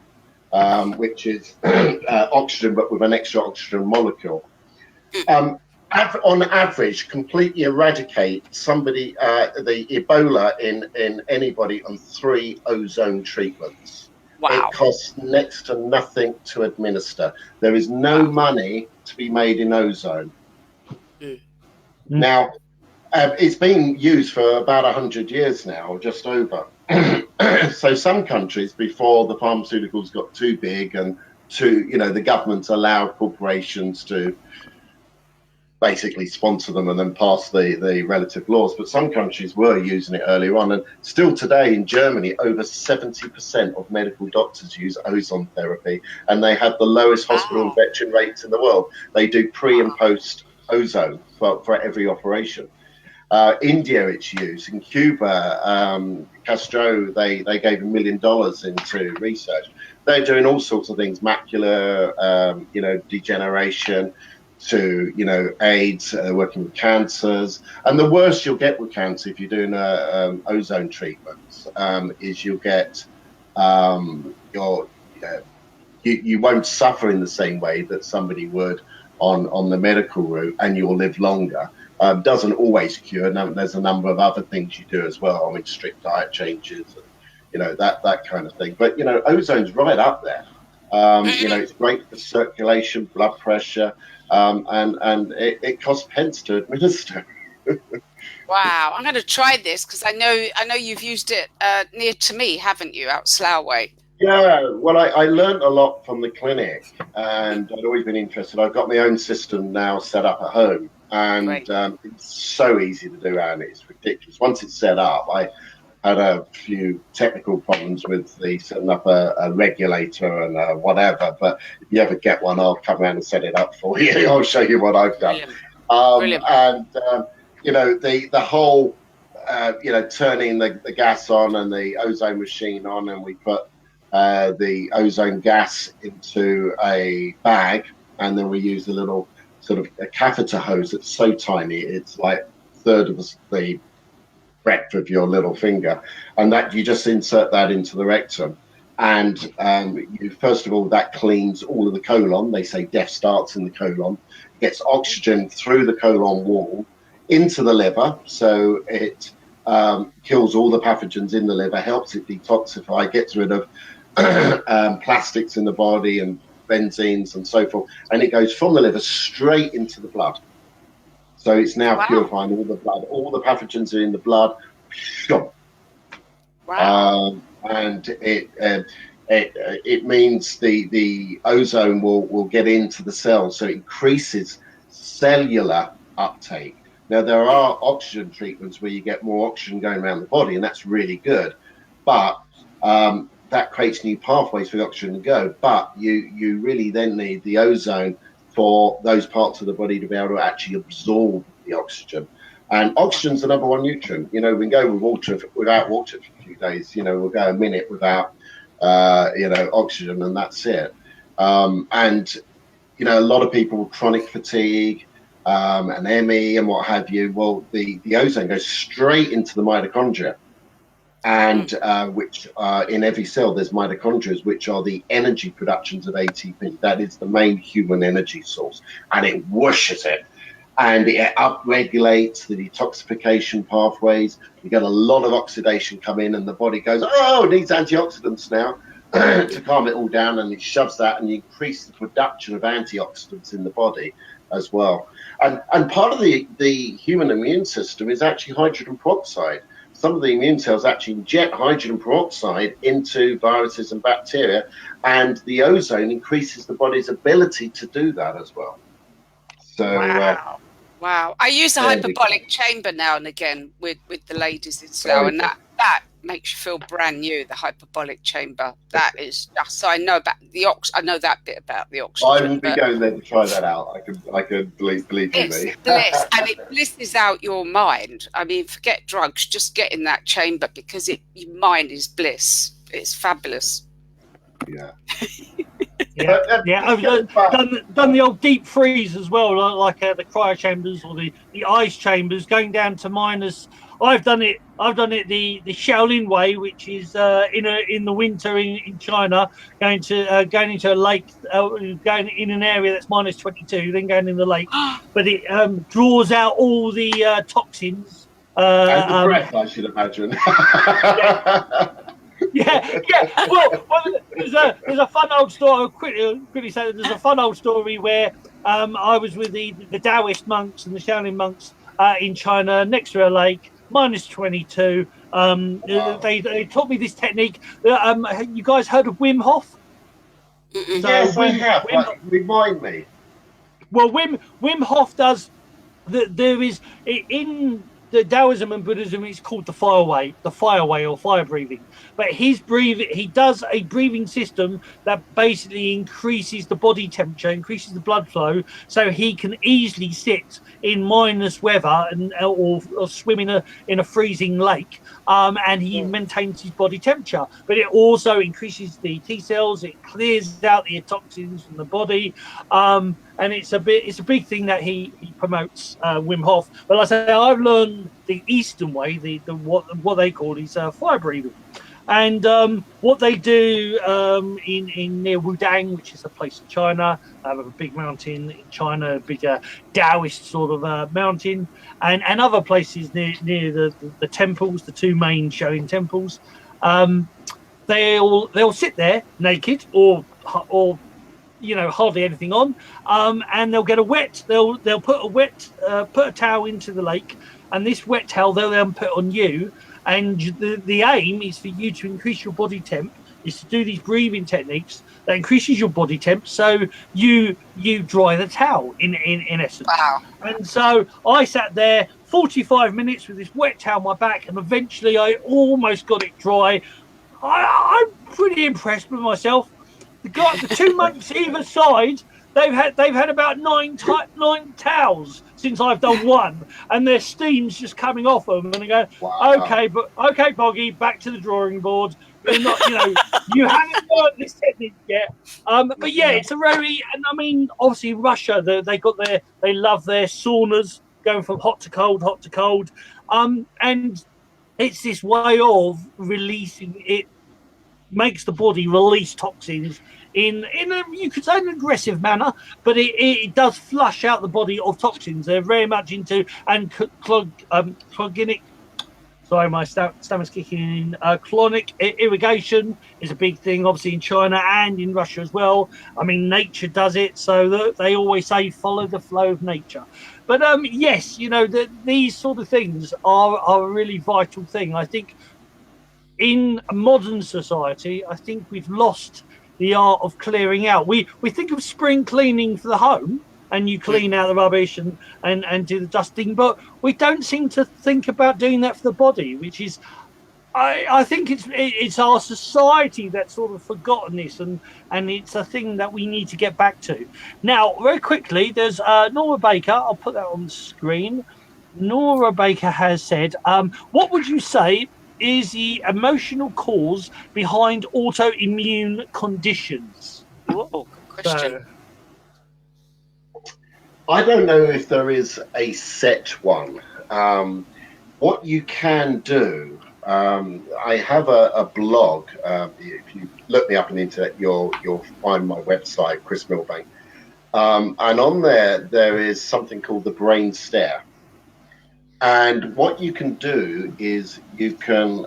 which is oxygen but with an extra oxygen molecule. On average, completely eradicate the Ebola in anybody on 3 ozone treatments. Wow. It costs next to nothing to administer. There is no money to be made in ozone. Now, it's been used for about 100 years now, just over. So some countries, before the pharmaceuticals got too big and the government allowed corporations to basically sponsor them and then pass the relative laws. But some countries were using it earlier on. And still today in Germany, over 70% of medical doctors use ozone therapy, and they have the lowest hospital infection rates in the world. They do pre and post ozone for every operation. India, it's used. In Cuba, Castro, they gave $1 million into research. They're doing all sorts of things, macular, degeneration, to AIDS, working with cancers. And the worst you'll get with cancer if you're doing ozone treatments is you'll get you won't suffer in the same way that somebody would on the medical route, and you'll live longer. Doesn't always cure. There's a number of other things you do as well. I mean, strict diet changes, and that kind of thing. But ozone's right up there. It's great for circulation, blood pressure, and it costs pence to administer. Wow, I'm going to try this because I know you've used it near to me, haven't you, out Slough Way? Yeah, well, I learned a lot from the clinic, and I'd always been interested. I've got my own system now set up at home, and it's so easy to do, and it's ridiculous. Once it's set up, I had a few technical problems with setting up a regulator and whatever, but if you ever get one, I'll come around and set it up for you. I'll show you what I've done. Brilliant. And the whole turning the gas on and the ozone machine on, and we put the ozone gas into a bag, and then we use a little sort of a catheter hose that's so tiny it's like a third of the breadth of your little finger, and that you just insert that into the rectum, And first of all, that cleans all of the colon. They say death starts in the colon. It gets oxygen through the colon wall into the liver, so it kills all the pathogens in the liver, helps it detoxify, gets rid of plastics in the body and benzenes and so forth, and it goes from the liver straight into the blood. So it's now purifying all the blood. All the pathogens are in the blood. Wow. And it means the ozone will get into the cells, so it increases cellular uptake. Now, there are oxygen treatments where you get more oxygen going around the body, and that's really good. But that creates new pathways for the oxygen to go. But you really then need the ozone for those parts of the body to be able to actually absorb the oxygen. And oxygen's the number one nutrient. We can go without water for a few days. We'll go a minute without, oxygen, and that's it. And a lot of people with chronic fatigue, and ME and what have you. Well, the ozone goes straight into the mitochondria, and which in every cell there's mitochondria, which are the energy productions of ATP. That is the main human energy source, and it whooshes it. And it upregulates the detoxification pathways. You get a lot of oxidation come in, and the body goes, oh, it needs antioxidants now to calm it all down, and it shoves that, and you increase the production of antioxidants in the body as well. And part of the human immune system is actually hydrogen peroxide. Some of the immune cells actually inject hydrogen peroxide into viruses and bacteria, and the ozone increases the body's ability to do that as well. So, Wow. I use a hyperbolic chamber now and again with the ladies in Slough, and that makes you feel brand new, the hyperbolic chamber. That is just, so I know about I know that bit about the oxygen. I will be going there to try that out. I can believe you me. Bliss, and it blisses out your mind. I mean, forget drugs, just get in that chamber, because your mind is bliss. It's fabulous. Yeah. I've done the old deep freeze as well, like the cryo chambers or the ice chambers, going down to minus. I've done it the Shaolin way, which is in the winter in China, going into a lake, going in an area that's minus 22, then going in the lake, but it draws out all the toxins. And the breath, I should imagine. Yeah. Well, there's a fun old story. I'll quickly say that there's a fun old story where I was with the Daoist monks and the Shaolin monks in China, next to a lake, minus 22. They taught me this technique. You guys heard of Wim Hof? Yes, I have. Remind me. Well, Wim Hof does. There is in the Daoism and Buddhism, it's called the fire way or fire breathing. But he does a breathing system that basically increases the body temperature, increases the blood flow, so he can easily sit in minus weather or swim in a freezing lake, and he maintains his body temperature. But it also increases the T cells, it clears out the toxins from the body, and it's a big thing that he promotes, Wim Hof. But like I say, I've learned the Eastern way, what they call is fire breathing. And what they do in near Wudang, which is a place in China, a big mountain in China, a big Daoist sort of mountain, and other places near the temples, the two main Shaolin temples, they'll sit there naked or hardly anything on, and they'll get they'll put a towel into the lake, and this wet towel they'll then put on you. And the aim is for you to increase your body temp, is to do these breathing techniques that increases your body temp, so you dry the towel in essence. Wow. And so I sat there 45 minutes with this wet towel on my back, and eventually I almost got it dry. I'm pretty impressed with myself. The 2 months either side, they've had about nine towels since I've done one, and their steam's just coming off them, and they go, wow. okay, Boggie, back to the drawing board. You're not, you haven't learned this technique yet. But yeah, it's a very, and I mean, obviously Russia, they love their saunas, going from hot to cold, and it's this way of releasing it. makes the body release toxins in a, you could say, an aggressive manner, but it does flush out the body of toxins. They're very much into clogenic. Sorry, my stomach's kicking in. Colonic irrigation is a big thing, obviously in China and in Russia as well. I mean, nature does it, so they always say follow the flow of nature. But yes, these sort of things are a really vital thing. I think in modern society, I think we've lost the art of clearing out. We think of spring cleaning for the home, and you clean out the rubbish and do the dusting, but we don't seem to think about doing that for the body, which is, I think it's our society that's sort of forgotten this, and it's a thing that we need to get back to. Now, very quickly, there's Nora Baker. I'll put that on the screen. Nora Baker has said, what would you say is the emotional cause behind autoimmune conditions? Oh, good question. I don't know if there is a set one. What you can do, I have a blog. If you look me up on the internet, you'll find my website, Chris Milbank. And on there is something called the brain stare. And what you can do is you can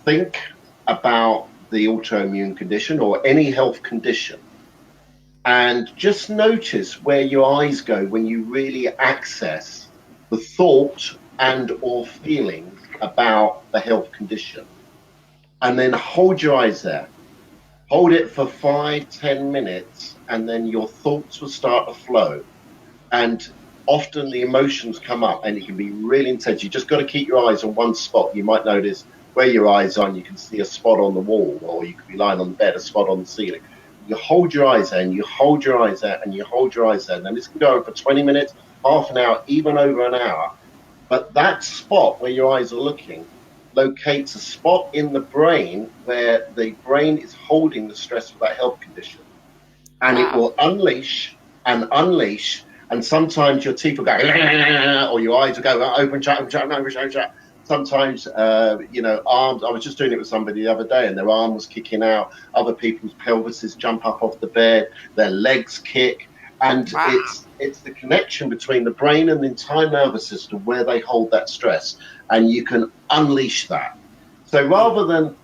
think about the autoimmune condition or any health condition, and just notice where your eyes go when you really access the thought and or feelings about the health condition. And then hold your eyes there. Hold it for 5-10 minutes, and then your thoughts will start to flow. And often the emotions come up, and it can be really intense. You just got to keep your eyes on one spot. You might notice where your eyes are, and you can see a spot on the wall, or you could be lying on the bed, a spot on the ceiling. You hold your eyes there, and you hold your eyes there, and you hold your eyes there. And then this can go on for 20 minutes, half an hour, even over an hour. But that spot where your eyes are looking locates a spot in the brain where the brain is holding the stress of that health condition. And it will unleash and unleash. And sometimes your teeth will go, or your eyes will go open, shut, open, shut. Sometimes, arms. I was just doing it with somebody the other day, and their arm was kicking out. Other people's pelvises jump up off the bed. Their legs kick, and it's the connection between the brain and the entire nervous system where they hold that stress, and you can unleash that. So rather than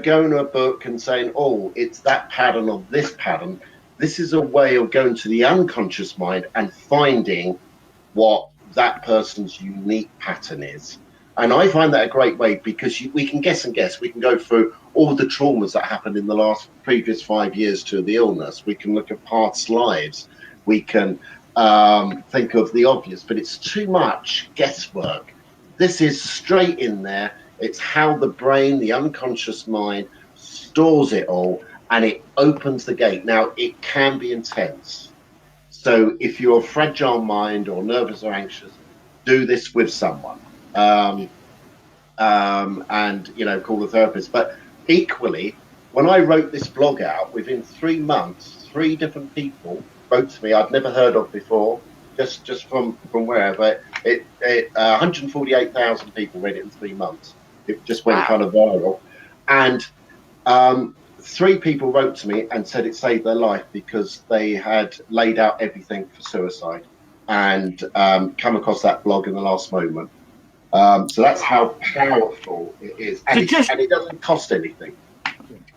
going to a book and saying, "Oh, it's that pattern or this pattern," this is a way of going to the unconscious mind and finding what that person's unique pattern is. And I find that a great way, because we can guess and guess. We can go through all the traumas that happened in the previous 5 years to the illness. We can look at past lives. We can think of the obvious, but it's too much guesswork. This is straight in there. It's how the brain, the unconscious mind, stores it all, and it opens the gate. Now, it can be intense. So if you're a fragile mind or nervous or anxious, do this with someone. And call the therapist. But equally, when I wrote this blog out, within 3 months, 3 different people wrote to me I'd never heard of before, just from wherever. 148,000 people read it in 3 months. It just went kind of viral. And 3 people wrote to me and said it saved their life because they had laid out everything for suicide and come across that blog in the last moment. So that's how powerful it is. And, and it doesn't cost anything.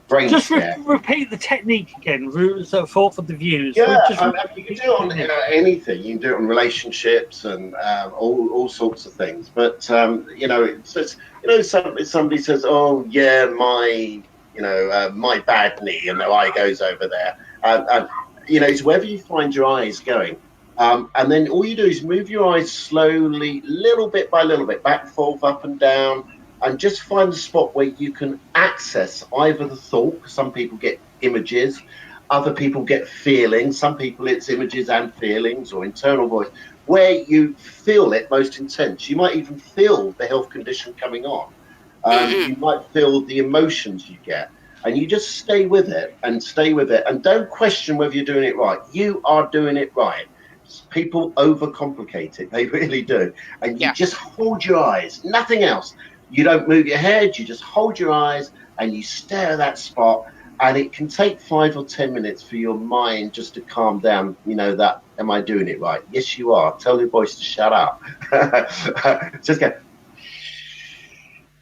Just repeat the technique again for the viewers. Yeah, you can do it on anything. You can do it on relationships and all sorts of things. But, somebody says, "Oh, yeah, my bad knee," and their eye goes over there. It's wherever you find your eyes going. And then all you do is move your eyes slowly, little bit by little bit, back, forth, up and down, and just find the spot where you can access either the thought. Some people get images, other people get feelings. Some people it's images and feelings or internal voice, where you feel it most intense. You might even feel the health condition coming on. You might feel the emotions you get. And you just stay with it and don't question whether you're doing it right. You are doing it right. People overcomplicate it. They really do. And you just hold your eyes, nothing else. You don't move your head, you just hold your eyes and you stare at that spot. And it can take 5 or 10 minutes for your mind just to calm down. You know that, am I doing it right? Yes, you are. Tell your voice to shut up. Just go,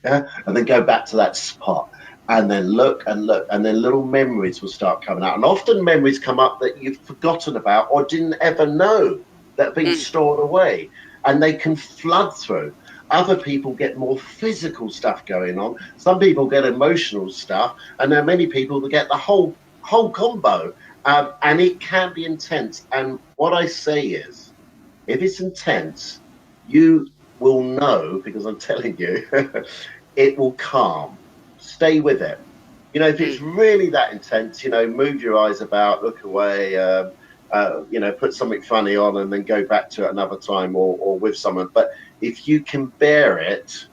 yeah, and then go back to that spot. And then look, and then little memories will start coming out. And often memories come up that you've forgotten about or didn't ever know that have been stored away. And they can flood through. Other people get more physical stuff going on. Some people get emotional stuff. And there are many people that get the whole combo. And it can be intense. And what I say is, if it's intense, you will know, because I'm telling you, it will calm. Stay with it. You know, if it's really that intense, you know, move your eyes about, look away, you know, put something funny on and then go back to it another time or with someone. But if you can bear it,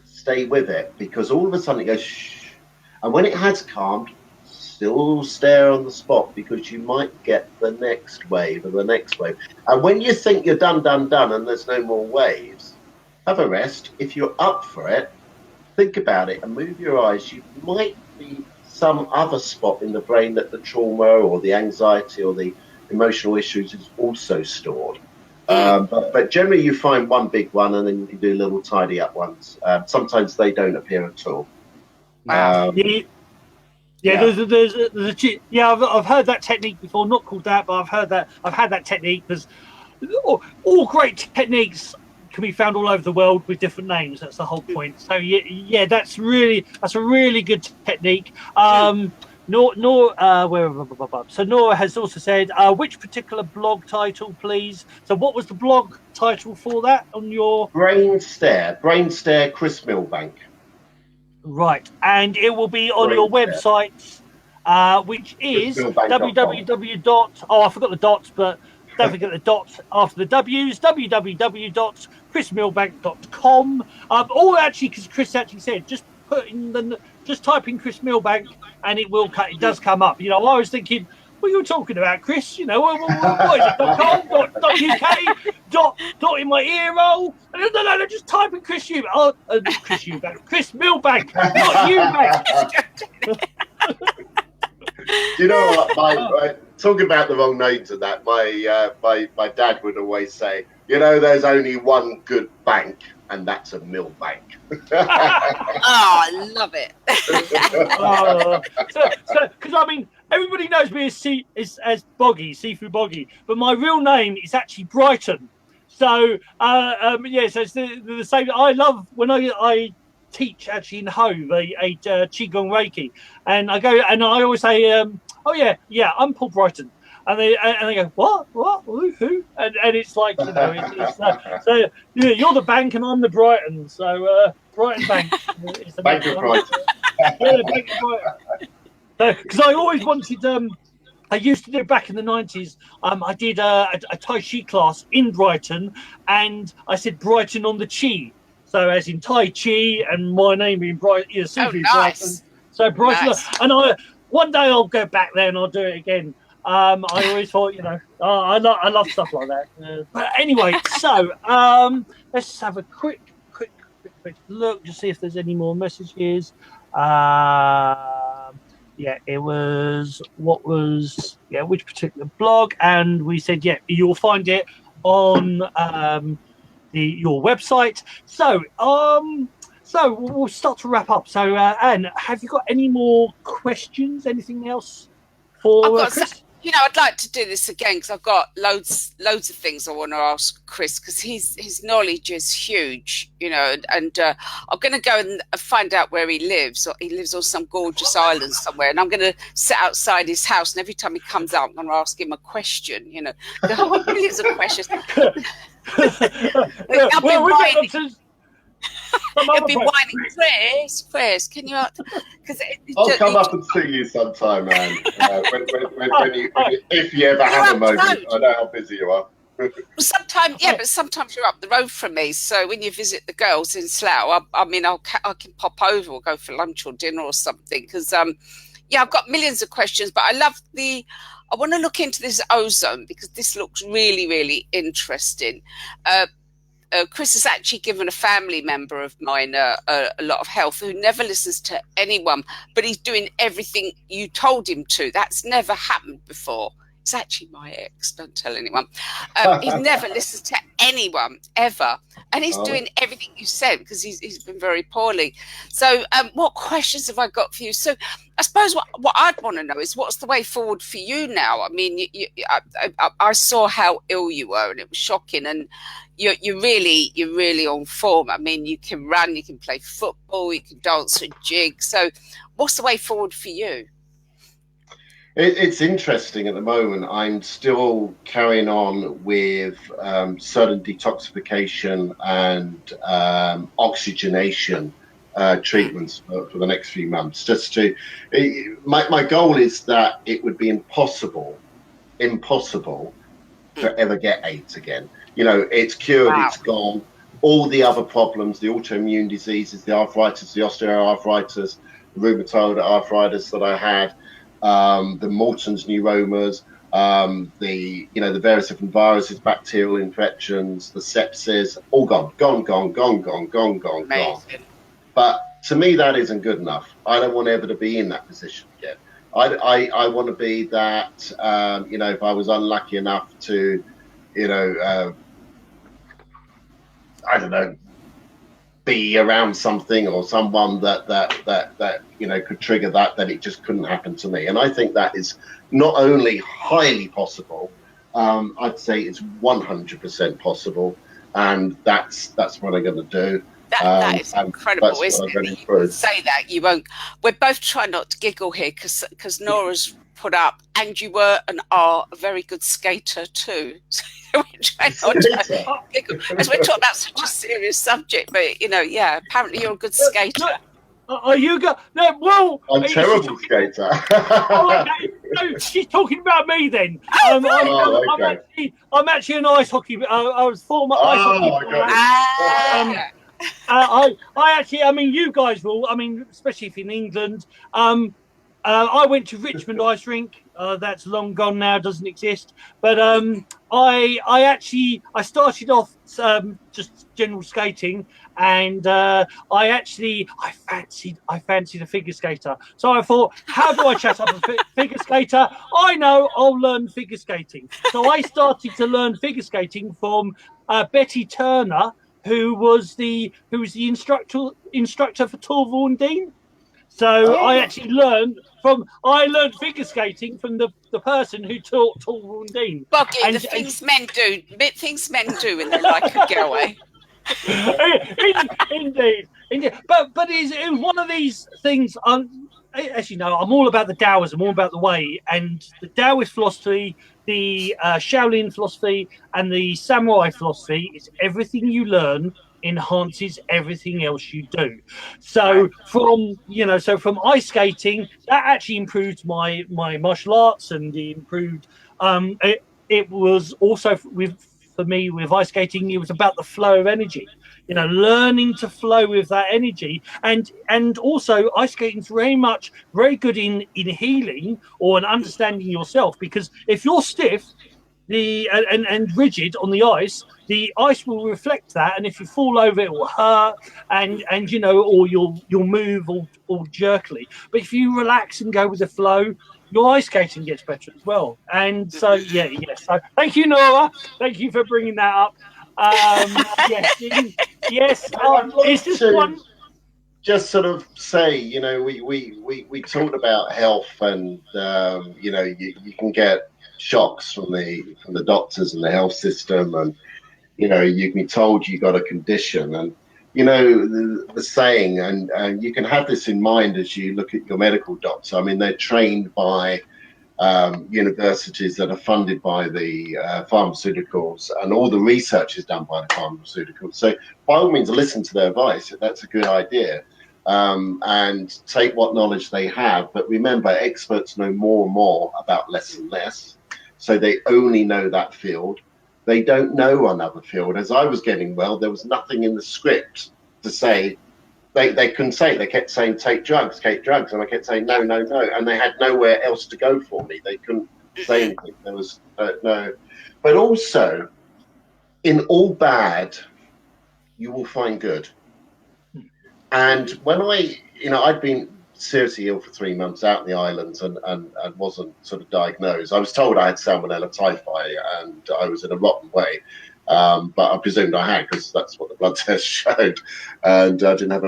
stay with it, because all of a sudden it goes shh. And when it has calmed, still stare on the spot, because you might get the next wave or the next wave. And when you think you're done and there's no more waves, have a rest. If you're up for it, think about it and move your eyes. You might be some other spot in the brain that the trauma or the anxiety or the emotional issues is also stored. But generally you find one big one and then you can do little tidy up ones. Sometimes they don't appear at all. Wow. I've heard that technique before, not called that, but I've had that technique, because all great techniques can be found all over the world with different names. That's the whole point. So that's a really good technique. So Nora has also said, which particular blog title, please? So what was the blog title for that on your? Brain Stare, Chris Milbank. Right, and it will be on your website, which is www. Oh, I forgot the dots, but don't forget the dots after the W's. www.chrismilbank.com. Actually, because Chris actually said, just type in Chris Milbank, and it does come up. You know, I was thinking, what are you talking about, Chris? You know, what is it? .com, .uk, dot in my ear roll. No, just type in Chris Eubank. Chris Eubank. Chris Milbank, not Eubank. Do you know what? Talking about the wrong names and that, my dad would always say, you know, there's only one good bank, and that's a Milbank. I love it. Because I mean, everybody knows me as Boggie, Sifu Boggie, but my real name is actually Brighton. So so it's the same. I love when I teach actually in Hove a Qigong Reiki, and I go and I always say, I'm Paul Brighton. And they go, what, who? And it's like, you know, so you're the bank and I'm the Brighton. So Brighton Bank. Is the Bank of Brighton. Bank of Brighton. Because I always wanted, I used to do it back in the 90s. I did a Tai Chi class in Brighton, and I said Brighton on the Chi. So as in Tai Chi and my name being Brighton. Nice. Brighton. So Brighton. Nice. And one day I'll go back there and I'll do it again. I always thought, you know, I love stuff like that. But anyway, so let's just have a quick look to see if there's any more messages. It was which particular blog, and we said you'll find it on your website. So we'll start to wrap up. So Anne, have you got any more questions? Anything else for Chris? You know, I'd like to do this again because I've got loads of things I want to ask Chris, because his knowledge is huge, you know, and I'm going to go and find out where he lives. He lives on some gorgeous island somewhere, and I'm going to sit outside his house, and every time he comes out, I'm going to ask him a question, you know. Millions of questions. I'll be whining, Chris, can you? Because I'll come up and see you sometime, man. If you ever have a moment. I know how busy you are. Well, sometimes you're up the road from me. So when you visit the girls in Slough, I can pop over or go for lunch or dinner or something. Because I've got millions of questions, but I want to look into this ozone, because this looks really, really interesting. Chris has actually given a family member of mine a lot of health who never listens to anyone, but he's doing everything you told him to. That's never happened before. It's actually my ex, don't tell anyone. He's never listened to anyone ever, and he's doing everything you said because he's been very poorly. So what questions have I got for you? So I suppose what I'd want to know is what's the way forward for you now? I mean, I saw how ill you were, and it was shocking, and you're really on form. I mean, you can run, you can play football, you can dance a jig. So what's the way forward for you? It's interesting at the moment. I'm still carrying on with certain detoxification and oxygenation treatments for the next few months. My goal is that it would be impossible to ever get AIDS again. You know, it's cured, It's gone. All the other problems, the autoimmune diseases, the arthritis, the osteoarthritis, the rheumatoid arthritis that I had, the Morton's neuromas, the various different viruses, bacterial infections, the sepsis, all gone. But to me, that isn't good enough. I don't want ever to be in that position again. I want to be that, if I was unlucky enough to, I don't know, be around something or someone that could trigger that, then it just couldn't happen to me. And I think that is not only highly possible, I'd say it's 100% possible, and that's what I'm going to do. That is incredible, isn't it? You say that, you won't. We're both trying not to giggle here because Nora's put up, and you were and are a very good skater too. So we're trying not to giggle as we're talking about such a serious subject. But apparently you're a good skater. Are you go? No, well, I'm a terrible skater. Okay. No, she's talking about me then. I'm actually an ice hockey. I was former ice hockey player. I mean, you guys will. I mean, especially if in England. I went to Richmond Ice Rink. That's long gone now, doesn't exist. But I started off just general skating, and I fancied a figure skater. So I thought, how do I chat up a figure skater? I know, I'll learn figure skating. So I started to learn figure skating from Betty Turner, who was the instructor for Torval and Dean. So I actually learned figure skating from the person who taught Torval and Dean. Boggie, the things men do in their like a girl, eh? Indeed. But it's one of these things. As you know, I'm all about the Daoism, all about the way, and the Daoist philosophy, the Shaolin philosophy, and the samurai philosophy is everything you learn enhances everything else you do. So from ice skating, that actually improved my martial arts, and it improved. It was also for me with ice skating, it was about the flow of energy. Learning to flow with that energy, and also ice skating is very good in healing or in understanding yourself, because if you're stiff and rigid on the ice will reflect that, and if you fall over, it will hurt, and or you'll move all jerkily. But if you relax and go with the flow, your ice skating gets better as well. And so yes. So thank you, Nora. Thank you for bringing that up. Yes. It's just one. Just sort of say, we talked about health, and you can get shocks from the doctors and the health system, and you can be told you got a condition, and the saying, and you can have this in mind as you look at your medical doctor. I mean, they're trained by universities that are funded by the pharmaceuticals, and all the research is done by the pharmaceuticals. So by all means, listen to their advice. That's a good idea. And take what knowledge they have. But remember, experts know more and more about less and less. So they only know that field. They don't know another field. As I was getting well, there was nothing in the script to say. They couldn't say it. They kept saying, take drugs. And I kept saying, no. And they had nowhere else to go for me. They couldn't say anything. There was no. But also, in all bad, you will find good. And when I'd been seriously ill for 3 months out in the islands and wasn't sort of diagnosed. I was told I had salmonella typhi and I was in a rotten way. But I presumed I had because that's what the blood test showed. And I didn't have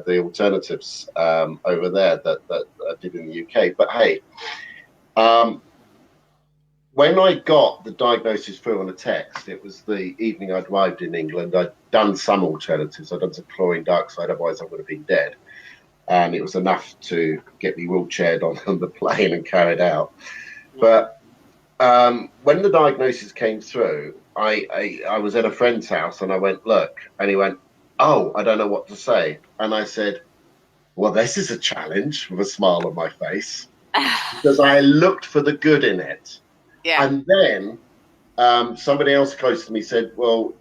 the alternatives over there that I did in the UK. But hey, when I got the diagnosis through on a text, it was the evening I'd arrived in England. I'd done some alternatives. I'd done some chlorine dioxide, otherwise I would have been dead. And it was enough to get me wheelchaired on the plane and carried out. But when the diagnosis came through, I was at a friend's house and I went, look, and he went, oh, I don't know what to say. And I said, well, this is a challenge, with a smile on my face, because I looked for the good in it. Yeah. And then somebody else close to me said, well,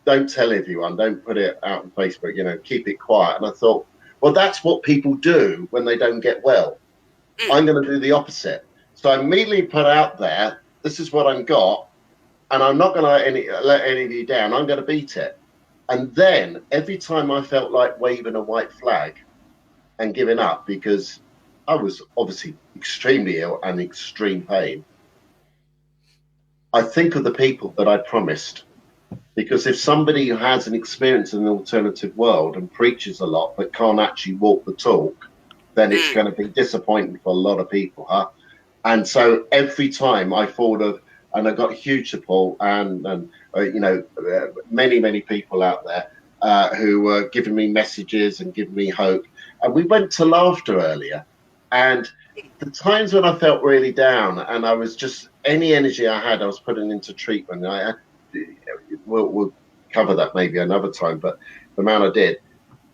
don't tell everyone, don't put it out on Facebook, keep it quiet. And I thought, well, that's what people do when they don't get well. I'm going to do the opposite. So I immediately put out there, this is what I've got, and I'm not going to let any of you down. I'm going to beat it. And then every time I felt like waving a white flag and giving up, because I was obviously extremely ill and extreme pain, I think of the people that I promised. Because if somebody who has an experience in an alternative world and preaches a lot but can't actually walk the talk, then it's going to be disappointing for a lot of people, huh? And so every time I thought of, and I got huge support and many people out there who were giving me messages and giving me hope. And we went to laughter earlier, and the times when I felt really down and I was just, any energy I had, I was putting into treatment. We'll cover that maybe another time, but the amount I did,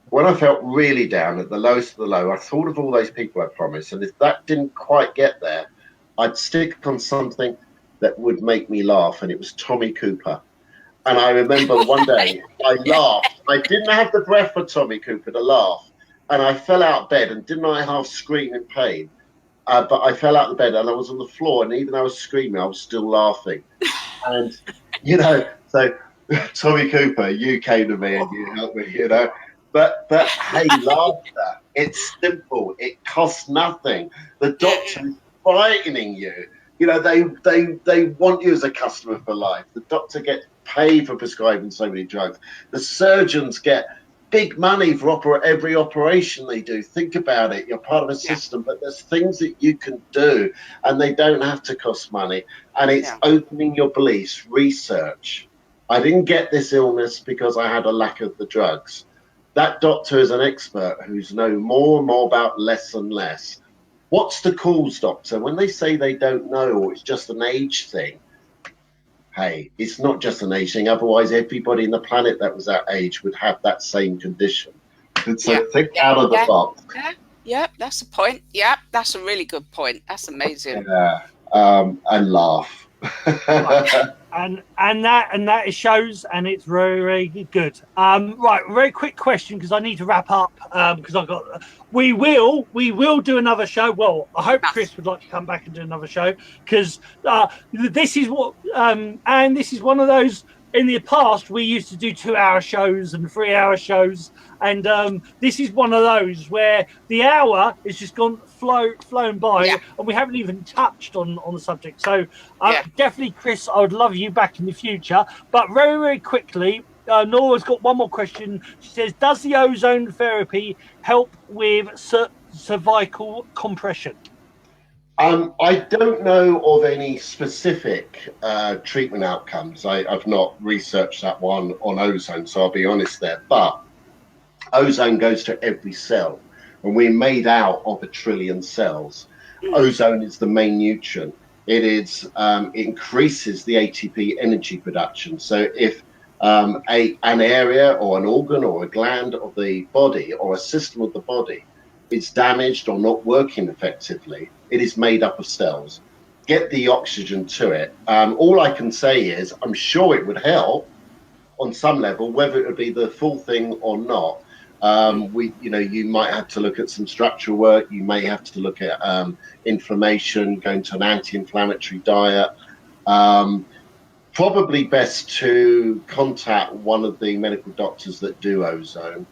when I felt really down at the lowest of the low, I thought of all those people I promised, and if that didn't quite get there, I'd stick on something that would make me laugh, and it was Tommy Cooper. And I remember one day I laughed. I didn't have the breath for Tommy Cooper to laugh, and I fell out of bed, and didn't I half scream in pain? But I fell out of bed, and I was on the floor, and even though I was screaming, I was still laughing. And so Tommy Cooper, you came to me and you helped me, But hey, laughter, it's simple. It costs nothing. The doctor is frightening you. They want you as a customer for life. The doctor gets paid for prescribing so many drugs. The surgeons get big money for every operation they do. Think about it. You're part of a system, but there's things that you can do, and they don't have to cost money. And it's opening your beliefs. Research. I didn't get this illness because I had a lack of the drugs. That doctor is an expert who's known more and more about less and less. What's the cause, doctor? When they say they don't know, or it's just an age thing, hey, it's not just an age thing. Otherwise, everybody in the planet that was that age would have that same condition. And so think out of the box. Yeah, that's a point. Yeah, that's a really good point. That's amazing. Yeah, and laugh. and that shows, and it's very, very good. Right, very quick question, because I need to wrap up, because I've got. We will do another show. Well, I hope Chris would like to come back and do another show, because this is what and this is one of those. In the past, we used to do 2-hour shows and 3-hour shows, and this is one of those where the hour is just flown by, and we haven't even touched on the subject. So definitely, Chris, I would love you back in the future. But very, very quickly, Nora's got one more question. She says, does the ozone therapy help with cervical compression? I don't know of any specific treatment outcomes. I've not researched that one on ozone, so I'll be honest there. But ozone goes to every cell, and we're made out of 1 trillion cells. Ozone is the main nutrient. It increases the ATP energy production. So if an area or an organ or a gland of the body or a system of the body is damaged or not working effectively, it is made up of cells. Get the oxygen to it. All I can say is I'm sure it would help on some level, whether it would be the full thing or not. You might have to look at some structural work. You may have to look at inflammation, going to an anti-inflammatory diet. probably best to contact one of the medical doctors that do ozone,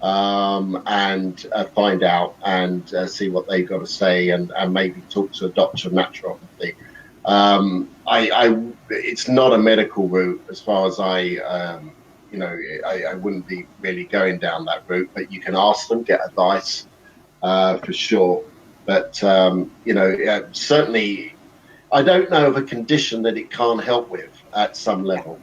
and find out and see what they've got to say, and maybe talk to a doctor of naturopathy. It's not a medical route as far as I wouldn't be really going down that route, but you can ask them, get advice, for sure. But certainly I don't know of a condition that it can't help with at some level.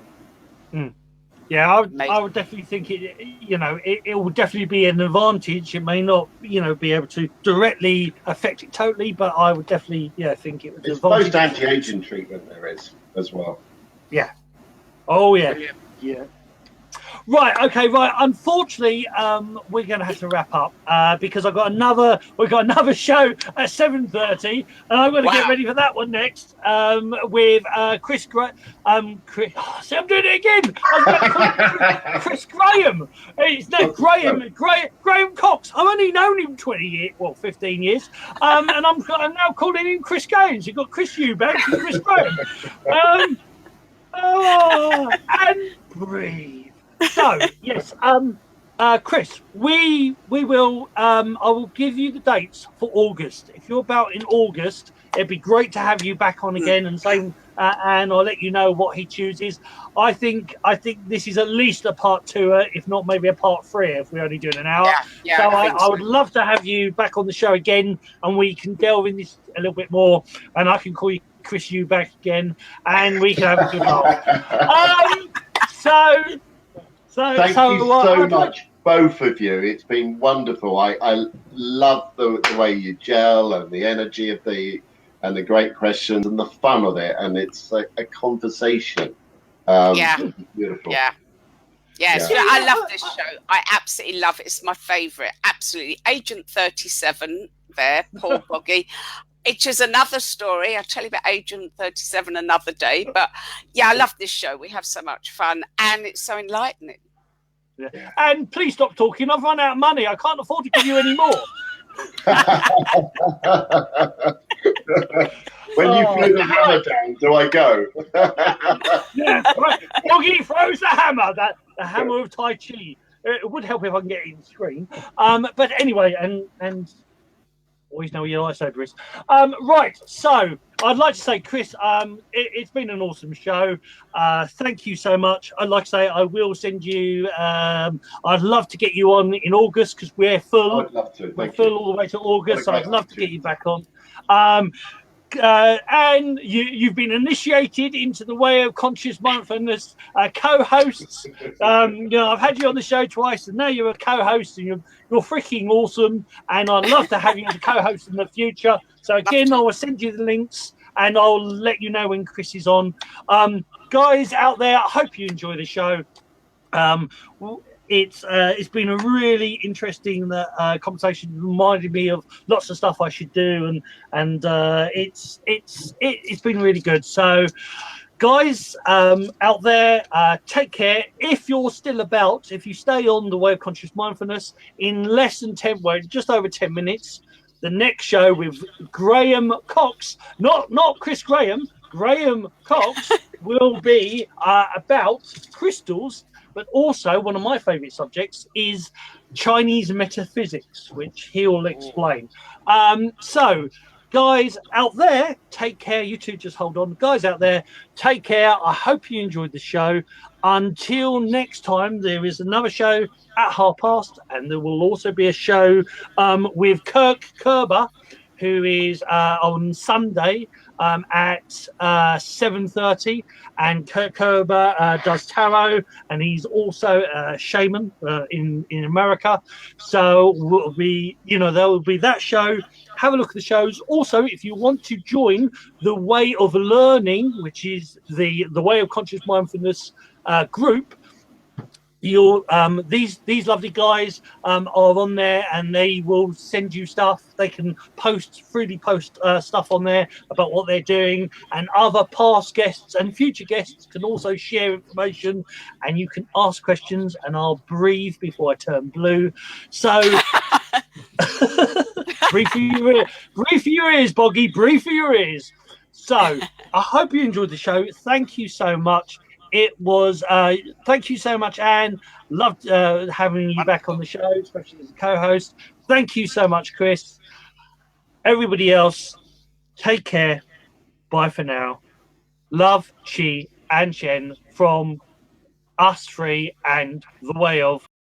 Yeah, I would definitely think it will definitely be an advantage. It may not, be able to directly affect it totally, but I would definitely, think it was an advantage. Most anti-aging treatment there is as well. Yeah. Oh yeah. Brilliant. Yeah. Right. Okay. Right. Unfortunately, we're going to have to wrap up because we've got another show at 7:30, and I'm going to get ready for that one next with Chris. See, I'm doing it again. I was going to call him Chris Graham. It's no Graham Cox. I've only known him 15 years, and I'm now calling him Chris Gaines. You've got Chris Eubank and Chris Graham. And breathe. So yes, Chris, we will. I will give you the dates for August. If you're about in August, it'd be great to have you back on again, and and I'll let you know what he chooses. I think this is at least a part 2, if not maybe a part 3, if we're only doing an hour. Yeah, so I would love to have you back on the show again, and we can delve in this a little bit more, and I can call you Chris back again, and we can have a good laugh. Thank you so much, both of you. It's been wonderful. I love the way you gel, and the energy of the great questions and the fun of it, and it's a conversation. Beautiful. Yeah. I love this show. I absolutely love it. It's my favourite. Absolutely. Agent 37 there, Paul Boggie. It's just another story. I'll tell you about Agent 37 another day. But yeah, I love this show. We have so much fun, and it's so enlightening. Yeah. And please stop talking. I've run out of money. I can't afford to give you any more. When you throw the hammer down, do I go? Yeah, Boggie throws the hammer. The hammer of Tai Chi. It would help if I can get it in the screen. But anyway, and always know where your lightsaber is. Right, so I'd like to say, Chris, it's been an awesome show. Thank you so much. I'd like to say I will send you. I'd love to get you on in August because we're full. I'd love to. We're full all the way to August, so I'd love to get you back on. And you've been initiated into the Way of Conscious Mindfulness co-hosts. I've had you on the show twice, and now you're a co-host, and you're freaking awesome. And I'd love to have you as a co-host in the future. So again, I will send you the links, and I'll let you know when Chris is on. Guys out there, I hope you enjoy the show. It's been a really interesting conversation. It reminded me of lots of stuff I should do, and it's been really good. So, guys out there, take care. If you're still about, if you stay on the Way of Conscious Mindfulness, in less than just over 10 minutes, the next show with Graham Cox, not Chris Graham, Graham Cox will be about crystals. But also, one of my favourite subjects is Chinese metaphysics, which he'll explain. So, guys out there, take care. You two just hold on. Guys out there, take care. I hope you enjoyed the show. Until next time, there is another show at past, and there will also be a show with Kirk Kerber, who is on Sunday at 7:30, and Kirk Kerber does tarot, and he's also a shaman in America. So there will be that show. Have a look at the shows. Also, if you want to join the Way of Learning, which is the Way of Conscious Mindfulness group, these lovely guys are on there, and they will send you stuff. They can freely post stuff on there about what they're doing, and other past guests and future guests can also share information, and you can ask questions, and I'll breathe before I turn blue. So breathe for your ears, Boggie, breathe for your ears. So I hope you enjoyed the show. Thank you so much. It was thank you so much, Anne. Loved having you back on the show, especially as a co-host. Thank you so much, Chris. Everybody else, take care. Bye for now. Love, Chi, and Jen from us three and the Way of